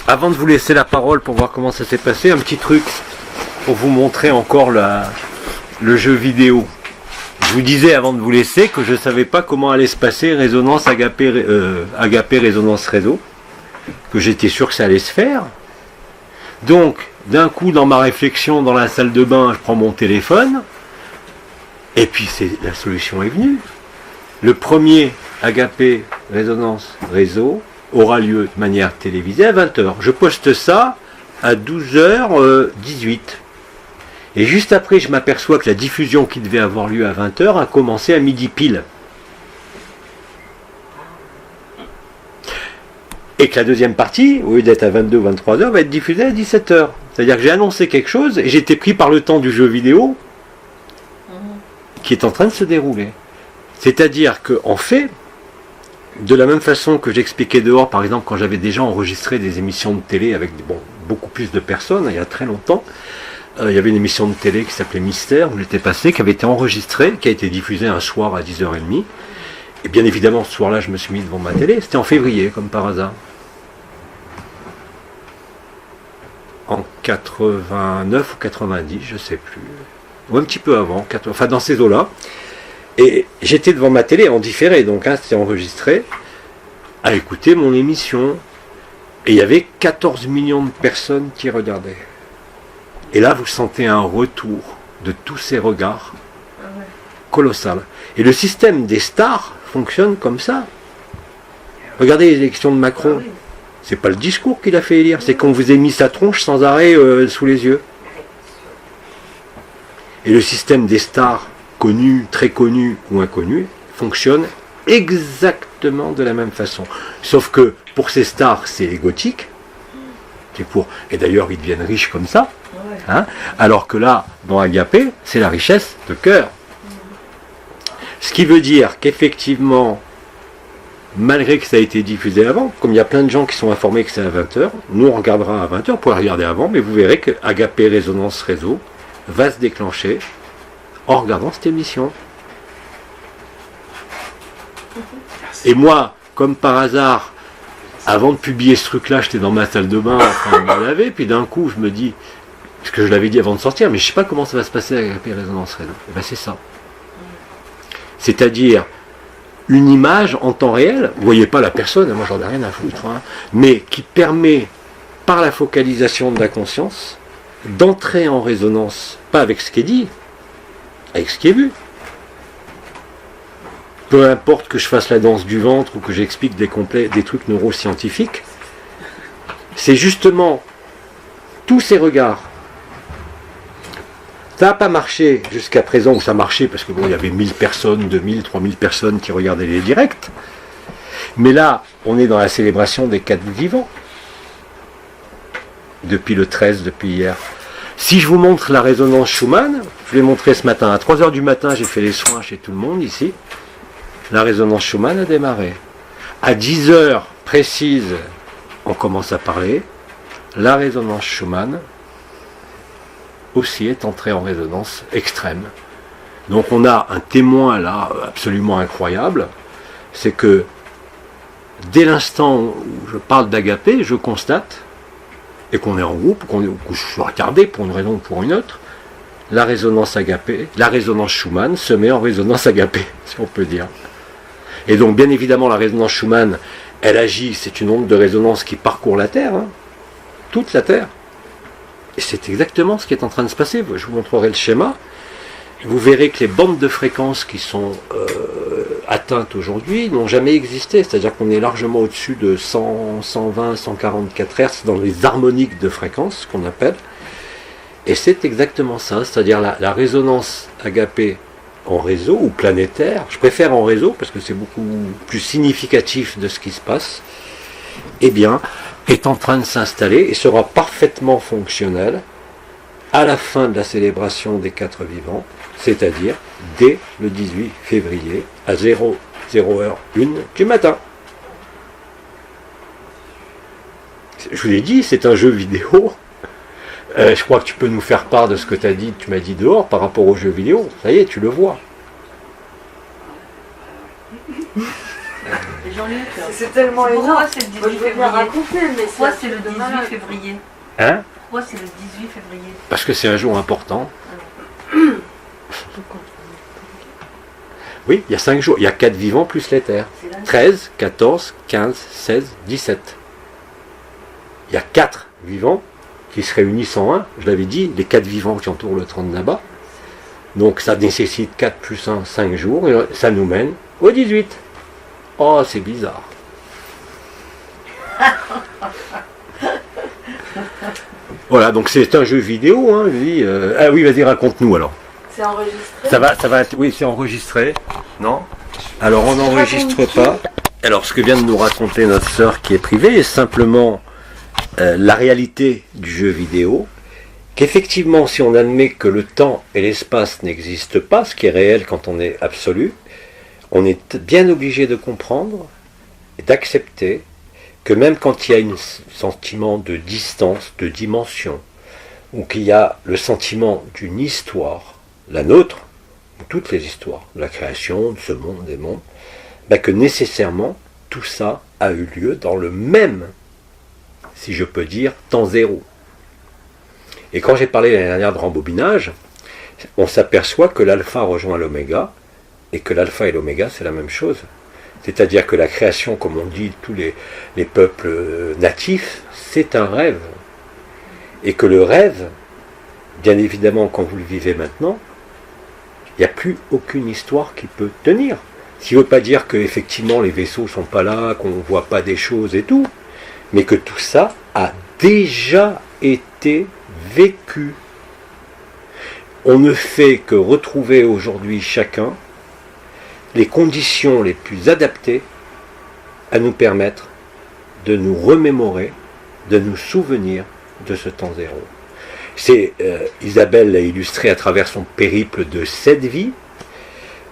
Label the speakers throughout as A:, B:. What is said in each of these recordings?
A: Avant de vous laisser la parole pour voir comment ça s'est passé, un petit truc pour vous montrer encore le jeu vidéo. Je vous disais avant de vous laisser que je ne savais pas comment allait se passer Résonance Agapé Résonance Réseau, que j'étais sûr que ça allait se faire. Donc, d'un coup, dans ma réflexion, dans la salle de bain, je prends mon téléphone, et puis la solution est venue. Le premier Agapé Résonance Réseau aura lieu de manière télévisée à 20h. Je poste ça à 12h18. Et juste après, je m'aperçois que la diffusion qui devait avoir lieu à 20h a commencé à midi pile. Et que la deuxième partie, au lieu d'être à 22 ou 23h, va être diffusée à 17h. C'est-à-dire que j'ai annoncé quelque chose et j'étais pris par le temps du jeu vidéo qui est en train de se dérouler. C'est-à-dire qu'en fait, de la même façon que j'expliquais dehors, par exemple, quand j'avais déjà enregistré des émissions de télé avec beaucoup plus de personnes, il y a très longtemps, il y avait une émission de télé qui s'appelait Mystère, où j'étais passé, qui avait été enregistrée, qui a été diffusée un soir à 10h30. Et bien évidemment, ce soir-là, je me suis mis devant ma télé. C'était en février, comme par hasard. En 89 ou 90, je ne sais plus. Ou un petit peu avant, enfin dans ces eaux-là. Et j'étais devant ma télé en différé, donc c'était enregistré, à écouter mon émission. Et il y avait 14 millions de personnes qui regardaient. Et là, vous sentez un retour de tous ces regards colossal. Et le système des stars fonctionne comme ça. Regardez les élections de Macron. C'est pas le discours qu'il a fait élire, c'est qu'on vous ait mis sa tronche sans arrêt sous les yeux. Et le système des stars, connues, très connues ou inconnues, fonctionne exactement de la même façon. Sauf que pour ces stars, c'est égotique. Et d'ailleurs, ils deviennent riches comme ça. Hein, alors que là, dans Agapé, c'est la richesse de cœur. Ce qui veut dire qu'effectivement, malgré que ça a été diffusé avant, comme il y a plein de gens qui sont informés que c'est à 20h, nous on regardera à 20h, vous pourrez regarder avant, mais vous verrez que Agapé Résonance Réseau va se déclencher en regardant cette émission. Et moi, comme par hasard, avant de publier ce truc-là, j'étais dans ma salle de bain en train de me laver, puis d'un coup je me dis, parce que je l'avais dit avant de sortir, mais je ne sais pas comment ça va se passer avec Agapé Résonance Réseau. Et bien c'est ça. C'est-à-dire une image en temps réel, vous ne voyez pas la personne, moi j'en ai rien à foutre, hein, mais qui permet, par la focalisation de la conscience, d'entrer en résonance, pas avec ce qui est dit, avec ce qui est vu. Peu importe que je fasse la danse du ventre ou que j'explique des trucs neuroscientifiques, c'est justement tous ces regards. Ça n'a pas marché jusqu'à présent, où ça marchait parce que il y avait 1000 personnes, 2000, 3000 personnes qui regardaient les directs. Mais là, on est dans la célébration des 4 vivants. Depuis le 13, depuis hier. Si je vous montre la résonance Schumann, je l'ai montré ce matin. À 3h du matin, j'ai fait les soins chez tout le monde ici. La résonance Schumann a démarré. À 10h précises, on commence à parler. La résonance Schumann aussi est entré en résonance extrême. Donc on a un témoin là absolument incroyable, c'est que dès l'instant où je parle d'Agapé, je constate, et qu'on est en groupe, que je suis retardé pour une raison ou pour une autre, la résonance Agapé, la résonance Schumann se met en résonance Agapé, si on peut dire. Et donc bien évidemment la résonance Schumann, elle agit, c'est une onde de résonance qui parcourt la Terre, hein, toute la Terre. Et c'est exactement ce qui est en train de se passer. Je vous montrerai le schéma. Vous verrez que les bandes de fréquences qui sont atteintes aujourd'hui n'ont jamais existé. C'est-à-dire qu'on est largement au-dessus de 100, 120, 144 Hz dans les harmoniques de fréquences qu'on appelle. Et c'est exactement ça. C'est-à-dire la résonance Agapé en réseau ou planétaire. Je préfère en réseau parce que c'est beaucoup plus significatif de ce qui se passe. Eh bien, est en train de s'installer et sera parfaitement fonctionnel à la fin de la célébration des 4 vivants, c'est-à-dire dès le 18 février à 00h01 du matin. Je vous l'ai dit, c'est un jeu vidéo. Je crois que tu peux nous faire part de ce que tu m'as dit dehors par rapport au jeu vidéo. Ça y est, tu le vois.
B: Jean-Luc,
C: C'est tellement
B: pourquoi
C: énorme.
B: c'est le
C: Moi,
B: 18
C: je veux bien
B: février?
C: raconter, mais
B: Pourquoi
C: c'est
B: c'est le 18 février?
A: Hein?
B: Pourquoi c'est le 18 février?
A: Parce que c'est un jour important. Oui, il y a 5 jours. Il y a 4 vivants plus l'éther. 13, 14, 15, 16, 17. Il y a 4 vivants qui se réunissent en un. Je l'avais dit, les 4 vivants qui entourent le trône Naba. Donc ça nécessite 4 plus 1, 5 jours. Et ça nous mène au 18. Oh, c'est bizarre. Voilà, donc c'est un jeu vidéo. Hein, je dis, ah oui, vas-y, raconte-nous alors.
C: C'est enregistré.
A: Ça va être, oui, c'est enregistré. Non? Alors on n'enregistre pas. Alors ce que vient de nous raconter notre sœur qui est privée est simplement la réalité du jeu vidéo. Qu'effectivement, si on admet que le temps et l'espace n'existent pas, ce qui est réel quand on est absolu, on est bien obligé de comprendre et d'accepter que même quand il y a un sentiment de distance, de dimension, ou qu'il y a le sentiment d'une histoire, la nôtre, ou toutes les histoires de la création, de ce monde, des mondes, que nécessairement tout ça a eu lieu dans le même, si je peux dire, temps zéro. Et quand j'ai parlé l'année dernière de rembobinage, on s'aperçoit que l'alpha rejoint l'oméga, et que l'alpha et l'oméga c'est la même chose. C'est-à-dire que la création, comme on dit tous les peuples natifs, c'est un rêve. Et que le rêve, bien évidemment, quand vous le vivez maintenant, il n'y a plus aucune histoire qui peut tenir. Ce qui ne veut pas dire qu'effectivement les vaisseaux ne sont pas là, qu'on ne voit pas des choses et tout, mais que tout ça a déjà été vécu. On ne fait que retrouver aujourd'hui chacun les conditions les plus adaptées à nous permettre de nous remémorer, de nous souvenir de ce temps zéro. C'est Isabelle l'a illustré à travers son périple de 7 vies.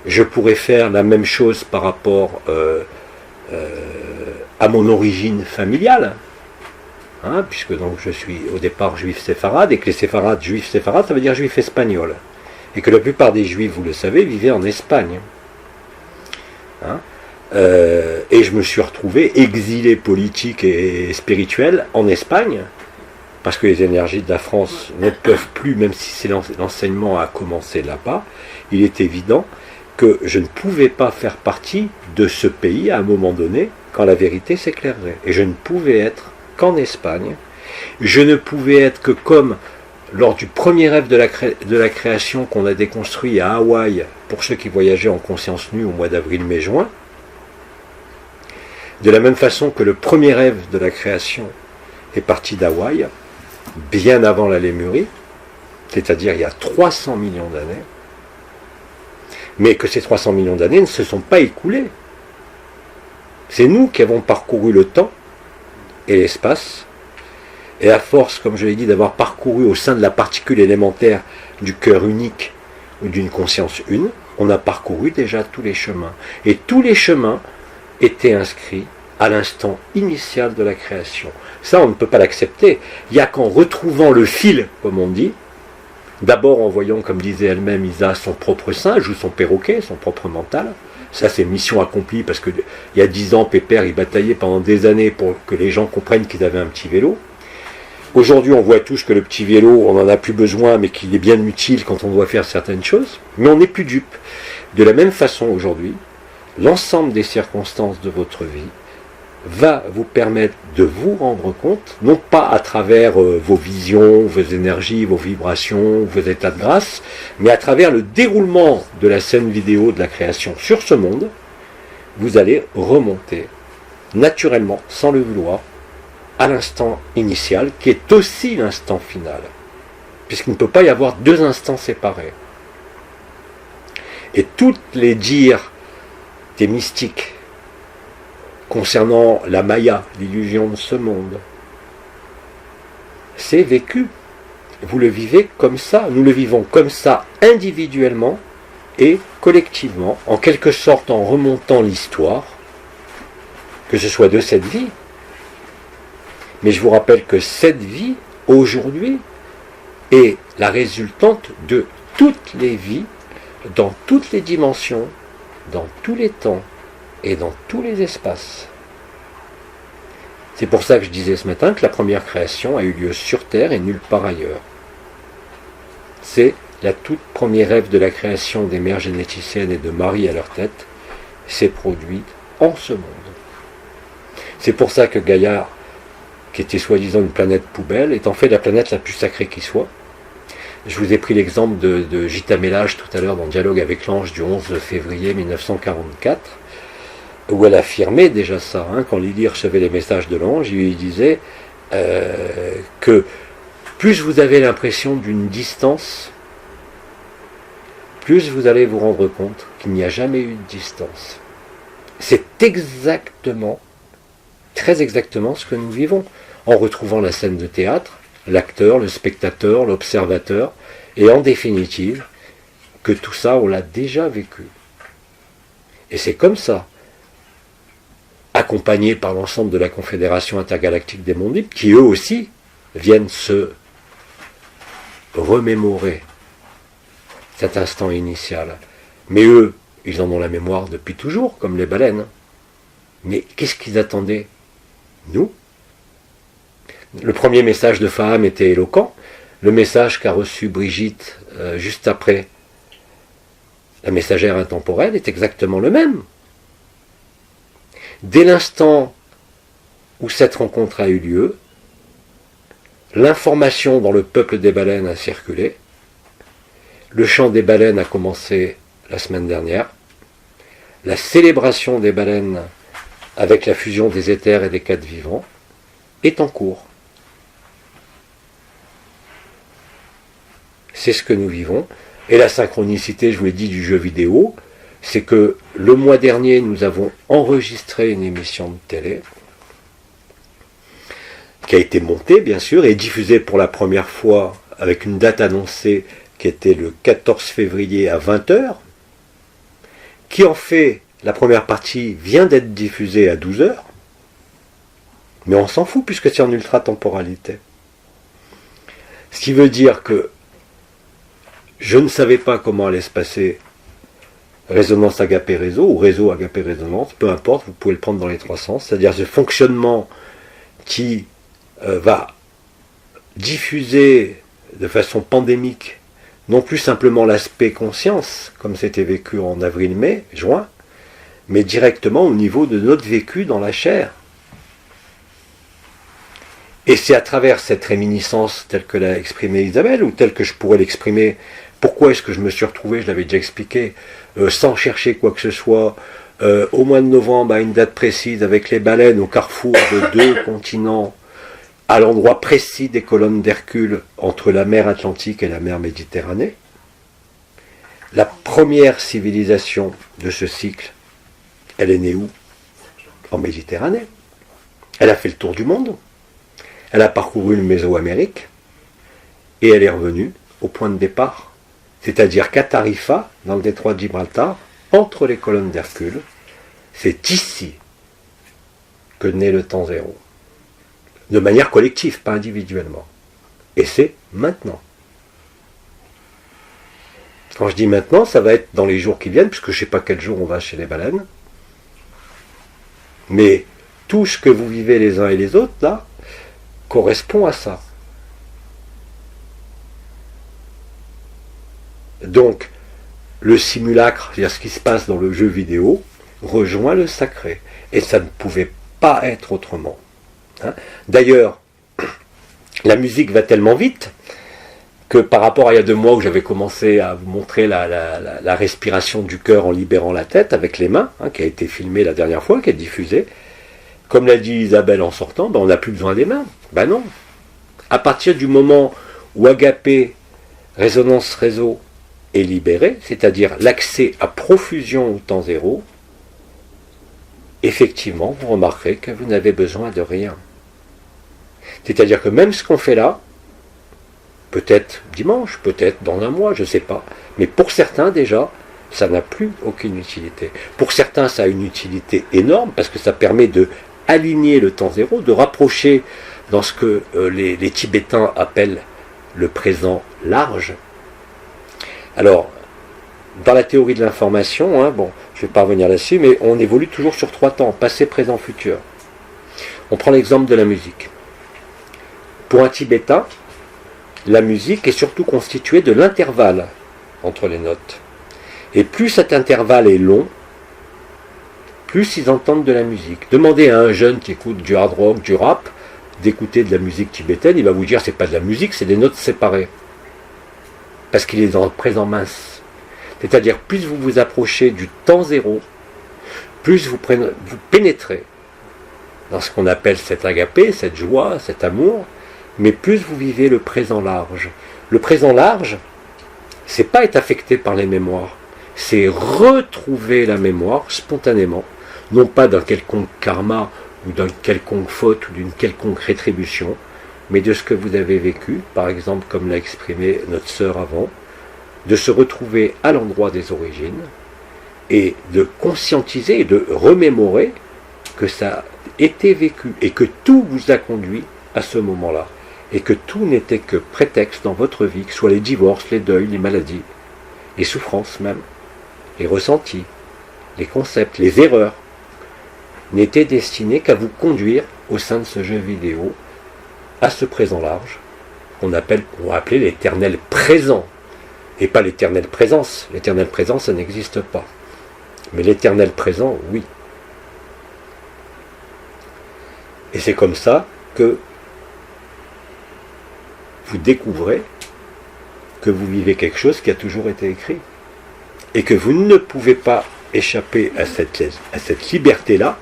A: Je pourrais faire la même chose par rapport à mon origine familiale, hein, puisque donc je suis au départ juif séfarade, et que les séfarades, juifs séfarades, ça veut dire juif espagnol, et que la plupart des juifs, vous le savez, vivaient en Espagne. Hein, et je me suis retrouvé exilé politique et spirituel en Espagne, parce que les énergies de la France ne peuvent plus, même si l'enseignement a commencé là-bas, il est évident que je ne pouvais pas faire partie de ce pays à un moment donné, quand la vérité s'éclairerait. Et je ne pouvais être qu'en Espagne. Je ne pouvais être que comme lors du premier rêve de la création qu'on a déconstruit à Hawaï, pour ceux qui voyageaient en conscience nue au mois d'avril, mai, juin, de la même façon que le premier rêve de la création est parti d'Hawaï, bien avant la Lémurie, c'est-à-dire il y a 300 millions d'années, mais que ces 300 millions d'années ne se sont pas écoulées. C'est nous qui avons parcouru le temps et l'espace, et à force, comme je l'ai dit, d'avoir parcouru au sein de la particule élémentaire du cœur unique ou d'une conscience une, on a parcouru déjà tous les chemins. Et tous les chemins étaient inscrits à l'instant initial de la création. Ça, on ne peut pas l'accepter. Il n'y a qu'en retrouvant le fil, comme on dit, d'abord en voyant, comme disait elle-même Isa, son propre singe ou son perroquet, son propre mental. Ça, c'est mission accomplie, parce qu'il y a 10 ans, Pépère, il bataillait pendant des années pour que les gens comprennent qu'ils avaient un petit vélo. Aujourd'hui, on voit tous que le petit vélo, on n'en a plus besoin, mais qu'il est bien utile quand on doit faire certaines choses. Mais on n'est plus dupe. De la même façon, aujourd'hui, l'ensemble des circonstances de votre vie va vous permettre de vous rendre compte, non pas à travers vos visions, vos énergies, vos vibrations, vos états de grâce, mais à travers le déroulement de la scène vidéo de la création sur ce monde, vous allez remonter naturellement, sans le vouloir, à l'instant initial, qui est aussi l'instant final, puisqu'il ne peut pas y avoir deux instants séparés. Et toutes les dires des mystiques concernant la Maya, l'illusion de ce monde, c'est vécu. Vous le vivez comme ça, nous le vivons comme ça individuellement et collectivement, en quelque sorte en remontant l'histoire, que ce soit de cette vie. Mais je vous rappelle que cette vie, aujourd'hui, est la résultante de toutes les vies, dans toutes les dimensions, dans tous les temps, et dans tous les espaces. C'est pour ça que je disais ce matin que la première création a eu lieu sur Terre et nulle part ailleurs. C'est la toute première rêve de la création des mères généticiennes et de Marie à leur tête s'est produit en ce monde. C'est pour ça que Gaïa, qui était soi-disant une planète poubelle, est en fait la planète la plus sacrée qui soit. Je vous ai pris l'exemple de Gita Mélage tout à l'heure dans Dialogue avec l'ange du 11 février 1944, où elle affirmait déjà ça, quand Lily recevait les messages de l'ange, il lui disait que plus vous avez l'impression d'une distance, plus vous allez vous rendre compte qu'il n'y a jamais eu de distance. C'est exactement, très exactement ce que nous vivons, en retrouvant la scène de théâtre, l'acteur, le spectateur, l'observateur, et en définitive, que tout ça, on l'a déjà vécu. Et c'est comme ça, accompagné par l'ensemble de la Confédération intergalactique des mondes libres, qui eux aussi viennent se remémorer cet instant initial. Mais eux, ils en ont la mémoire depuis toujours, comme les baleines. Mais qu'est-ce qu'ils attendaient? Nous? Le premier message de Faham était éloquent. Le message qu'a reçu Brigitte juste après la messagère intemporelle est exactement le même. Dès l'instant où cette rencontre a eu lieu, l'information dans le peuple des baleines a circulé. Le chant des baleines a commencé la semaine dernière. La célébration des baleines avec la fusion des éthers et des quatre vivants est en cours. C'est ce que nous vivons. Et la synchronicité, je vous l'ai dit, du jeu vidéo, c'est que le mois dernier, nous avons enregistré une émission de télé qui a été montée, bien sûr, et diffusée pour la première fois avec une date annoncée qui était le 14 février à 20h, qui en fait, la première partie vient d'être diffusée à 12h, mais on s'en fout puisque c'est en ultra-temporalité. Ce qui veut dire que je ne savais pas comment allait se passer Résonance Agapé Réseau ou Réseau Agapé Résonance, peu importe, vous pouvez le prendre dans les trois sens, c'est-à-dire ce fonctionnement qui va diffuser de façon pandémique non plus simplement l'aspect conscience, comme c'était vécu en avril, mai, juin, mais directement au niveau de notre vécu dans la chair. Et c'est à travers cette réminiscence telle que l'a exprimée Isabelle, ou telle que je pourrais l'exprimer, pourquoi est-ce que je me suis retrouvé, je l'avais déjà expliqué, sans chercher quoi que ce soit, au mois de novembre, à une date précise, avec les baleines au carrefour de deux continents, à l'endroit précis des colonnes d'Hercule, entre la mer Atlantique et la mer Méditerranée. La première civilisation de ce cycle, elle est née où? En Méditerranée. Elle a fait le tour du monde. Elle a parcouru le Mésoamérique. Et elle est revenue au point de départ. C'est-à-dire qu'à Tarifa, dans le détroit de Gibraltar, entre les colonnes d'Hercule, c'est ici que naît le temps zéro. De manière collective, pas individuellement. Et c'est maintenant. Quand je dis maintenant, ça va être dans les jours qui viennent, puisque je ne sais pas quel jour on va chez les baleines. Mais tout ce que vous vivez les uns et les autres, là, correspond à ça. Donc, le simulacre, c'est-à-dire ce qui se passe dans le jeu vidéo, rejoint le sacré. Et ça ne pouvait pas être autrement. D'ailleurs, la musique va tellement vite que par rapport à il y a 2 mois où j'avais commencé à vous montrer la respiration du cœur en libérant la tête avec les mains, qui a été filmée la dernière fois, qui est diffusée, comme l'a dit Isabelle en sortant, on n'a plus besoin des mains. Non. À partir du moment où Agapé, Résonance Réseau, est libéré, c'est-à-dire l'accès à profusion au temps zéro, effectivement, vous remarquerez que vous n'avez besoin de rien. C'est-à-dire que même ce qu'on fait là, peut-être dimanche, peut-être dans un mois, je ne sais pas, mais pour certains déjà, ça n'a plus aucune utilité. Pour certains, ça a une utilité énorme, parce que ça permet de aligner le temps zéro, de rapprocher dans ce que les Tibétains appellent le présent large. Alors, dans la théorie de l'information, hein, bon, je ne vais pas revenir là-dessus, mais on évolue toujours sur 3 temps, passé, présent, futur. On prend l'exemple de la musique. Pour un Tibétain, la musique est surtout constituée de l'intervalle entre les notes. Et plus cet intervalle est long, plus ils entendent de la musique. Demandez à un jeune qui écoute du hard rock, du rap, d'écouter de la musique tibétaine, il va vous dire c'est pas de la musique, c'est des notes séparées. Parce qu'il est dans le présent mince. C'est-à-dire, plus vous vous approchez du temps zéro, plus vous pénétrez dans ce qu'on appelle cet agapé, cette joie, cet amour, mais plus vous vivez le présent large. Le présent large, c'est pas être affecté par les mémoires, c'est retrouver la mémoire spontanément, non pas d'un quelconque karma ou d'une quelconque faute ou d'une quelconque rétribution, mais de ce que vous avez vécu, par exemple comme l'a exprimé notre sœur avant, de se retrouver à l'endroit des origines et de conscientiser et de remémorer que ça a été vécu et que tout vous a conduit à ce moment-là et que tout n'était que prétexte dans votre vie, que ce soit les divorces, les deuils, les maladies, les souffrances même, les ressentis, les concepts, les erreurs, n'étaient destinés qu'à vous conduire au sein de ce jeu vidéo à ce présent large qu'on va appeler l'éternel présent et pas l'éternelle présence. L'éternelle présence, ça n'existe pas. Mais l'éternel présent, oui. Et c'est comme ça que vous découvrez que vous vivez quelque chose qui a toujours été écrit. Et que vous ne pouvez pas échapper à cette liberté-là,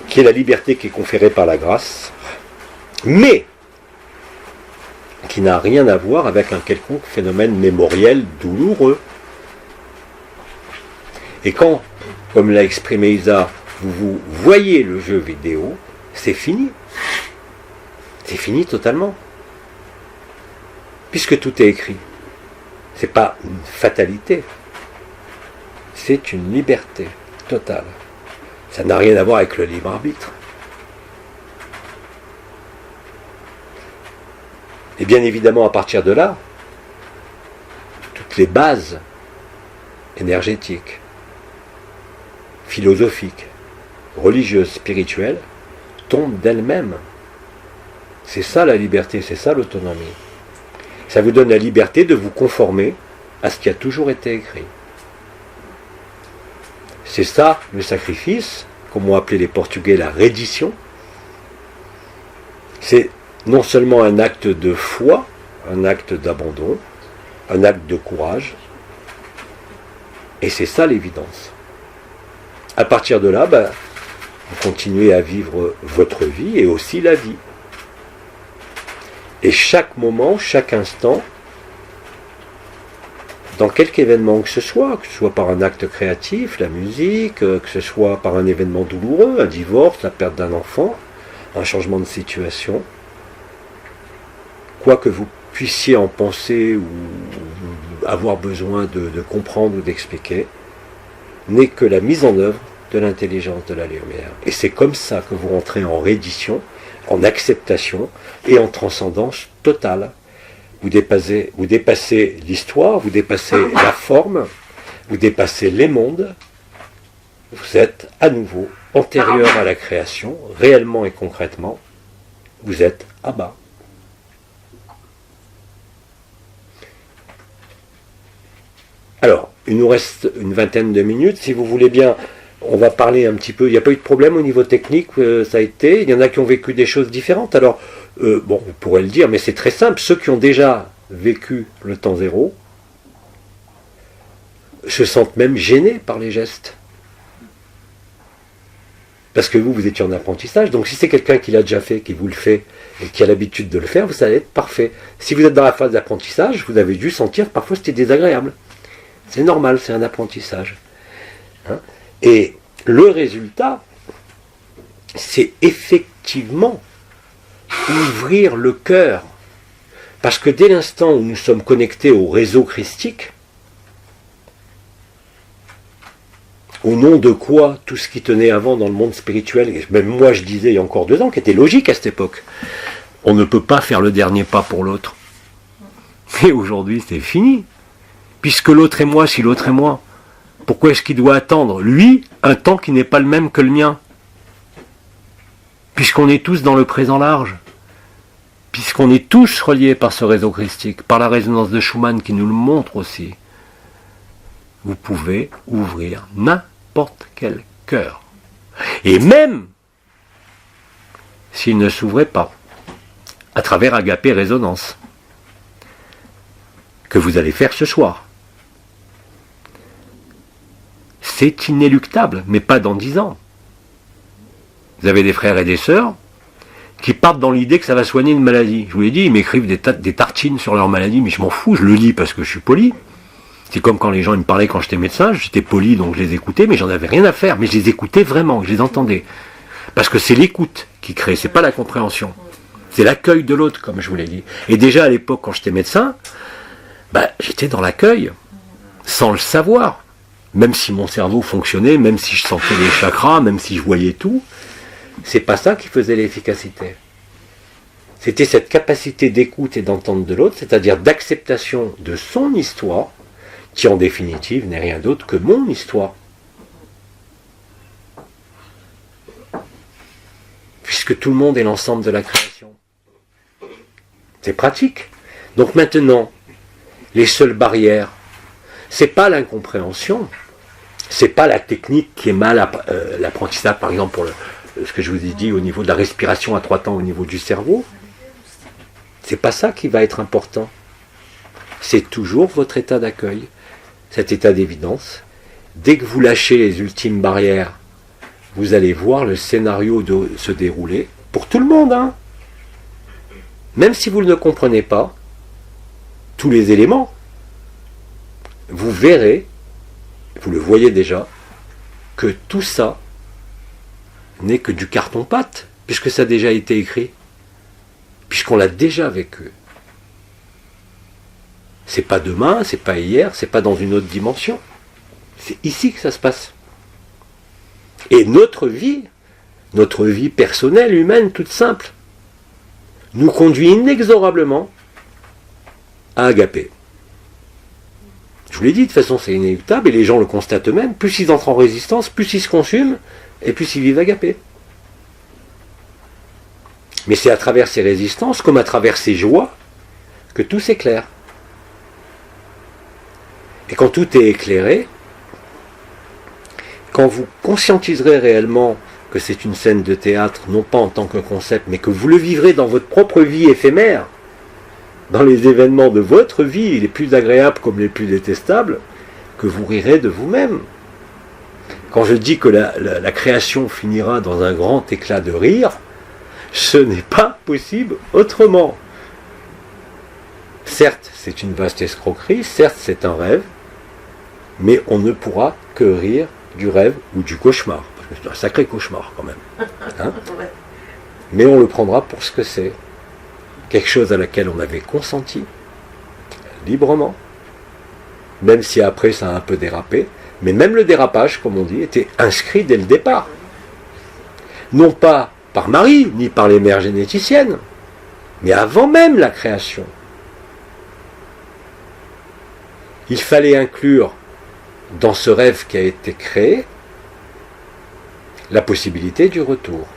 A: qui est la liberté qui est conférée par la grâce, mais qui n'a rien à voir avec un quelconque phénomène mémoriel douloureux. Et quand, comme l'a exprimé Isa, vous voyez le jeu vidéo, c'est fini. C'est fini totalement. Puisque tout est écrit. C'est pas une fatalité. C'est une liberté totale. Ça n'a rien à voir avec le libre arbitre. Et bien évidemment, à partir de là, toutes les bases énergétiques, philosophiques, religieuses, spirituelles, tombent d'elles-mêmes. C'est ça la liberté, c'est ça l'autonomie. Ça vous donne la liberté de vous conformer à ce qui a toujours été écrit. C'est ça le sacrifice, comme ont appelé les Portugais la reddition. C'est non seulement un acte de foi, un acte d'abandon, un acte de courage, et c'est ça l'évidence. À partir de là, vous continuez à vivre votre vie et aussi la vie. Et chaque moment, chaque instant, dans quelque événement que ce soit par un acte créatif, la musique, que ce soit par un événement douloureux, un divorce, la perte d'un enfant, un changement de situation, quoi que vous puissiez en penser ou avoir besoin de comprendre ou d'expliquer, n'est que la mise en œuvre de l'intelligence de la lumière. Et c'est comme ça que vous rentrez en reddition, en acceptation et en transcendance totale. Vous dépassez l'histoire, vous dépassez la forme, vous dépassez les mondes, vous êtes à nouveau antérieur à la création, réellement et concrètement, vous êtes Abba. Alors, il nous reste une vingtaine de minutes, si vous voulez bien, on va parler un petit peu, il n'y a pas eu de problème au niveau technique, ça a été, il y en a qui ont vécu des choses différentes, alors, vous pourrez le dire, mais c'est très simple, ceux qui ont déjà vécu le temps zéro se sentent même gênés par les gestes. Parce que vous étiez en apprentissage, donc si c'est quelqu'un qui l'a déjà fait, qui vous le fait, et qui a l'habitude de le faire, vous allez être parfait. Si vous êtes dans la phase d'apprentissage, vous avez dû sentir que parfois c'était désagréable. C'est normal, c'est un apprentissage. Et le résultat, c'est effectivement ouvrir le cœur. Parce que dès l'instant où nous sommes connectés au réseau christique, au nom de quoi tout ce qui tenait avant dans le monde spirituel, et même moi je disais il y a encore 2 ans, qui était logique à cette époque, on ne peut pas faire le dernier pas pour l'autre. Mais aujourd'hui c'est fini. Puisque l'autre est moi, si l'autre est moi, pourquoi est-ce qu'il doit attendre, lui, un temps qui n'est pas le même que le mien? Puisqu'on est tous dans le présent large, puisqu'on est tous reliés par ce réseau christique, par la résonance de Schumann qui nous le montre aussi, vous pouvez ouvrir n'importe quel cœur. Et même s'il ne s'ouvrait pas, à travers Agapé Résonance, que vous allez faire ce soir. C'est inéluctable, mais pas dans 10 ans. Vous avez des frères et des sœurs qui partent dans l'idée que ça va soigner une maladie. Je vous l'ai dit, ils m'écrivent des tartines sur leur maladie, mais je m'en fous, je le lis parce que je suis poli. C'est comme quand les gens ils me parlaient quand j'étais médecin, j'étais poli donc je les écoutais, mais j'en avais rien à faire. Mais je les écoutais vraiment, je les entendais. Parce que c'est l'écoute qui crée, c'est pas la compréhension. C'est l'accueil de l'autre, comme je vous l'ai dit. Et déjà à l'époque, quand j'étais médecin, j'étais dans l'accueil, sans le savoir. Même si mon cerveau fonctionnait, même si je sentais les chakras, même si je voyais tout, c'est pas ça qui faisait l'efficacité. C'était cette capacité d'écoute et d'entente de l'autre, c'est-à-dire d'acceptation de son histoire, qui en définitive n'est rien d'autre que mon histoire. Puisque tout le monde est l'ensemble de la création. C'est pratique. Donc maintenant, les seules barrières, c'est pas l'incompréhension, c'est pas la technique qui est mal l'apprentissage, par exemple pour ce que je vous ai dit au niveau de la respiration à 3 temps au niveau du cerveau. C'est pas ça qui va être important. C'est toujours votre état d'accueil, cet état d'évidence. Dès que vous lâchez les ultimes barrières, vous allez voir le scénario se dérouler pour tout le monde, hein. Même si vous ne comprenez pas tous les éléments, vous verrez, vous le voyez déjà, que tout ça n'est que du carton-pâte, puisque ça a déjà été écrit, puisqu'on l'a déjà vécu. C'est pas demain, c'est pas hier, c'est pas dans une autre dimension. C'est ici que ça se passe. Et notre vie personnelle, humaine, toute simple, nous conduit inexorablement à Agapé. Je vous l'ai dit, de toute façon c'est inéluctable, et les gens le constatent eux-mêmes, plus ils entrent en résistance, plus ils se consument, et plus ils vivent Agapé. Mais c'est à travers ces résistances, comme à travers ces joies, que tout s'éclaire. Et quand tout est éclairé, quand vous conscientiserez réellement que c'est une scène de théâtre, non pas en tant que concept, mais que vous le vivrez dans votre propre vie éphémère, dans les événements de votre vie, les plus agréables comme les plus détestables, que vous rirez de vous-même. Quand je dis que la création finira dans un grand éclat de rire, ce n'est pas possible autrement. Certes, c'est une vaste escroquerie, certes, c'est un rêve, mais on ne pourra que rire du rêve ou du cauchemar, parce que c'est un sacré cauchemar quand même. Hein, mais on le prendra pour ce que c'est. Quelque chose à laquelle on avait consenti, librement, même si après ça a un peu dérapé, mais même le dérapage, comme on dit, était inscrit dès le départ. Non pas par Marie, ni par les mères généticiennes, mais avant même la création. Il fallait inclure dans ce rêve qui a été créé la possibilité du retour,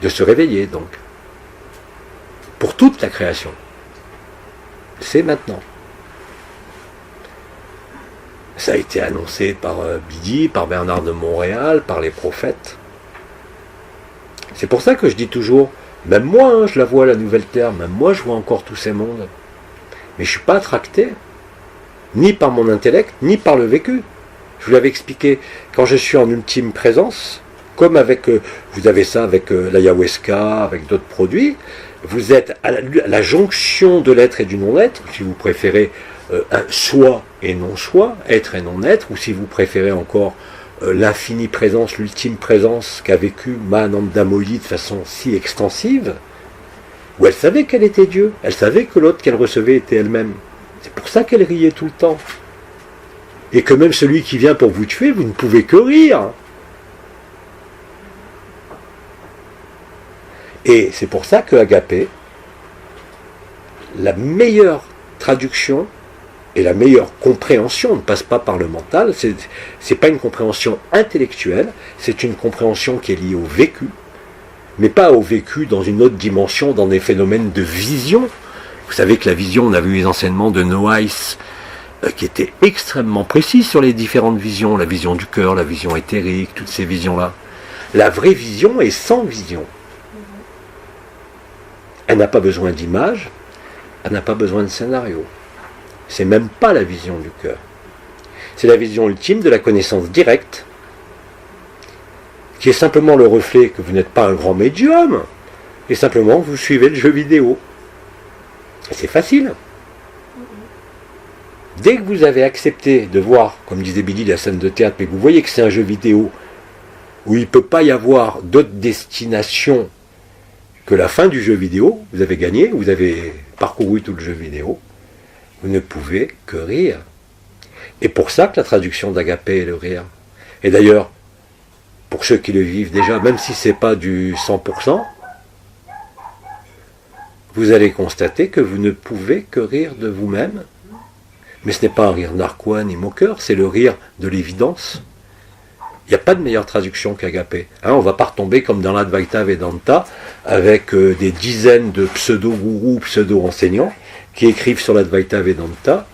A: de se réveiller donc, pour toute la création. C'est maintenant. Ça a été annoncé par Bidi, par Bernard de Montréal, par les prophètes. C'est pour ça que je dis toujours, même moi, hein, je la vois la nouvelle terre, même moi je vois encore tous ces mondes. Mais je ne suis pas attracté, ni par mon intellect, ni par le vécu. Je vous l'avais expliqué, quand je suis en ultime présence, comme avec, vous avez ça avec l'ayahuasca, avec d'autres produits, vous êtes à la jonction de l'être et du non-être, si vous préférez un soi et non-soi, être et non-être, ou si vous préférez encore l'infinie présence, l'ultime présence qu'a vécu Mahananda Moyi de façon si extensive, où elle savait qu'elle était Dieu, elle savait que l'autre qu'elle recevait était elle-même. C'est pour ça qu'elle riait tout le temps. Et que même celui qui vient pour vous tuer, vous ne pouvez que rire. Et c'est pour ça que Agapé, la meilleure traduction, Et la meilleure compréhension ne passe pas par le mental, c'est pas une compréhension intellectuelle, c'est une compréhension qui est liée au vécu, mais pas au vécu dans une autre dimension, dans des phénomènes de vision. Vous savez que la vision, on a vu les enseignements de Noailles, qui étaient extrêmement précis sur les différentes visions, la vision du cœur, la vision éthérique, toutes ces visions-là. La vraie vision est sans vision. Elle n'a pas besoin d'image, elle n'a pas besoin de scénario. C'est même pas la vision du cœur. C'est la vision ultime de la connaissance directe, qui est simplement le reflet que vous n'êtes pas un grand médium, et simplement vous suivez le jeu vidéo. Et c'est facile. Dès que vous avez accepté de voir, comme disait Billy, la scène de théâtre, mais que vous voyez que c'est un jeu vidéo, où il ne peut pas y avoir d'autre destination que la fin du jeu vidéo, vous avez gagné, vous avez parcouru tout le jeu vidéo, vous ne pouvez que rire. Et pour ça que la traduction d'Agapé est le rire. Et d'ailleurs, pour ceux qui le vivent déjà, même si ce n'est pas du 100%, vous allez constater que vous ne pouvez que rire de vous-même. Mais ce n'est pas un rire narquois ni moqueur, c'est le rire de l'évidence. Il n'y a pas de meilleure traduction qu'Agapé. On ne va pas retomber comme dans l'Advaita Vedanta, avec des dizaines de pseudo-gourous, pseudo-enseignants, qui écrivent sur l'Advaita Vedanta,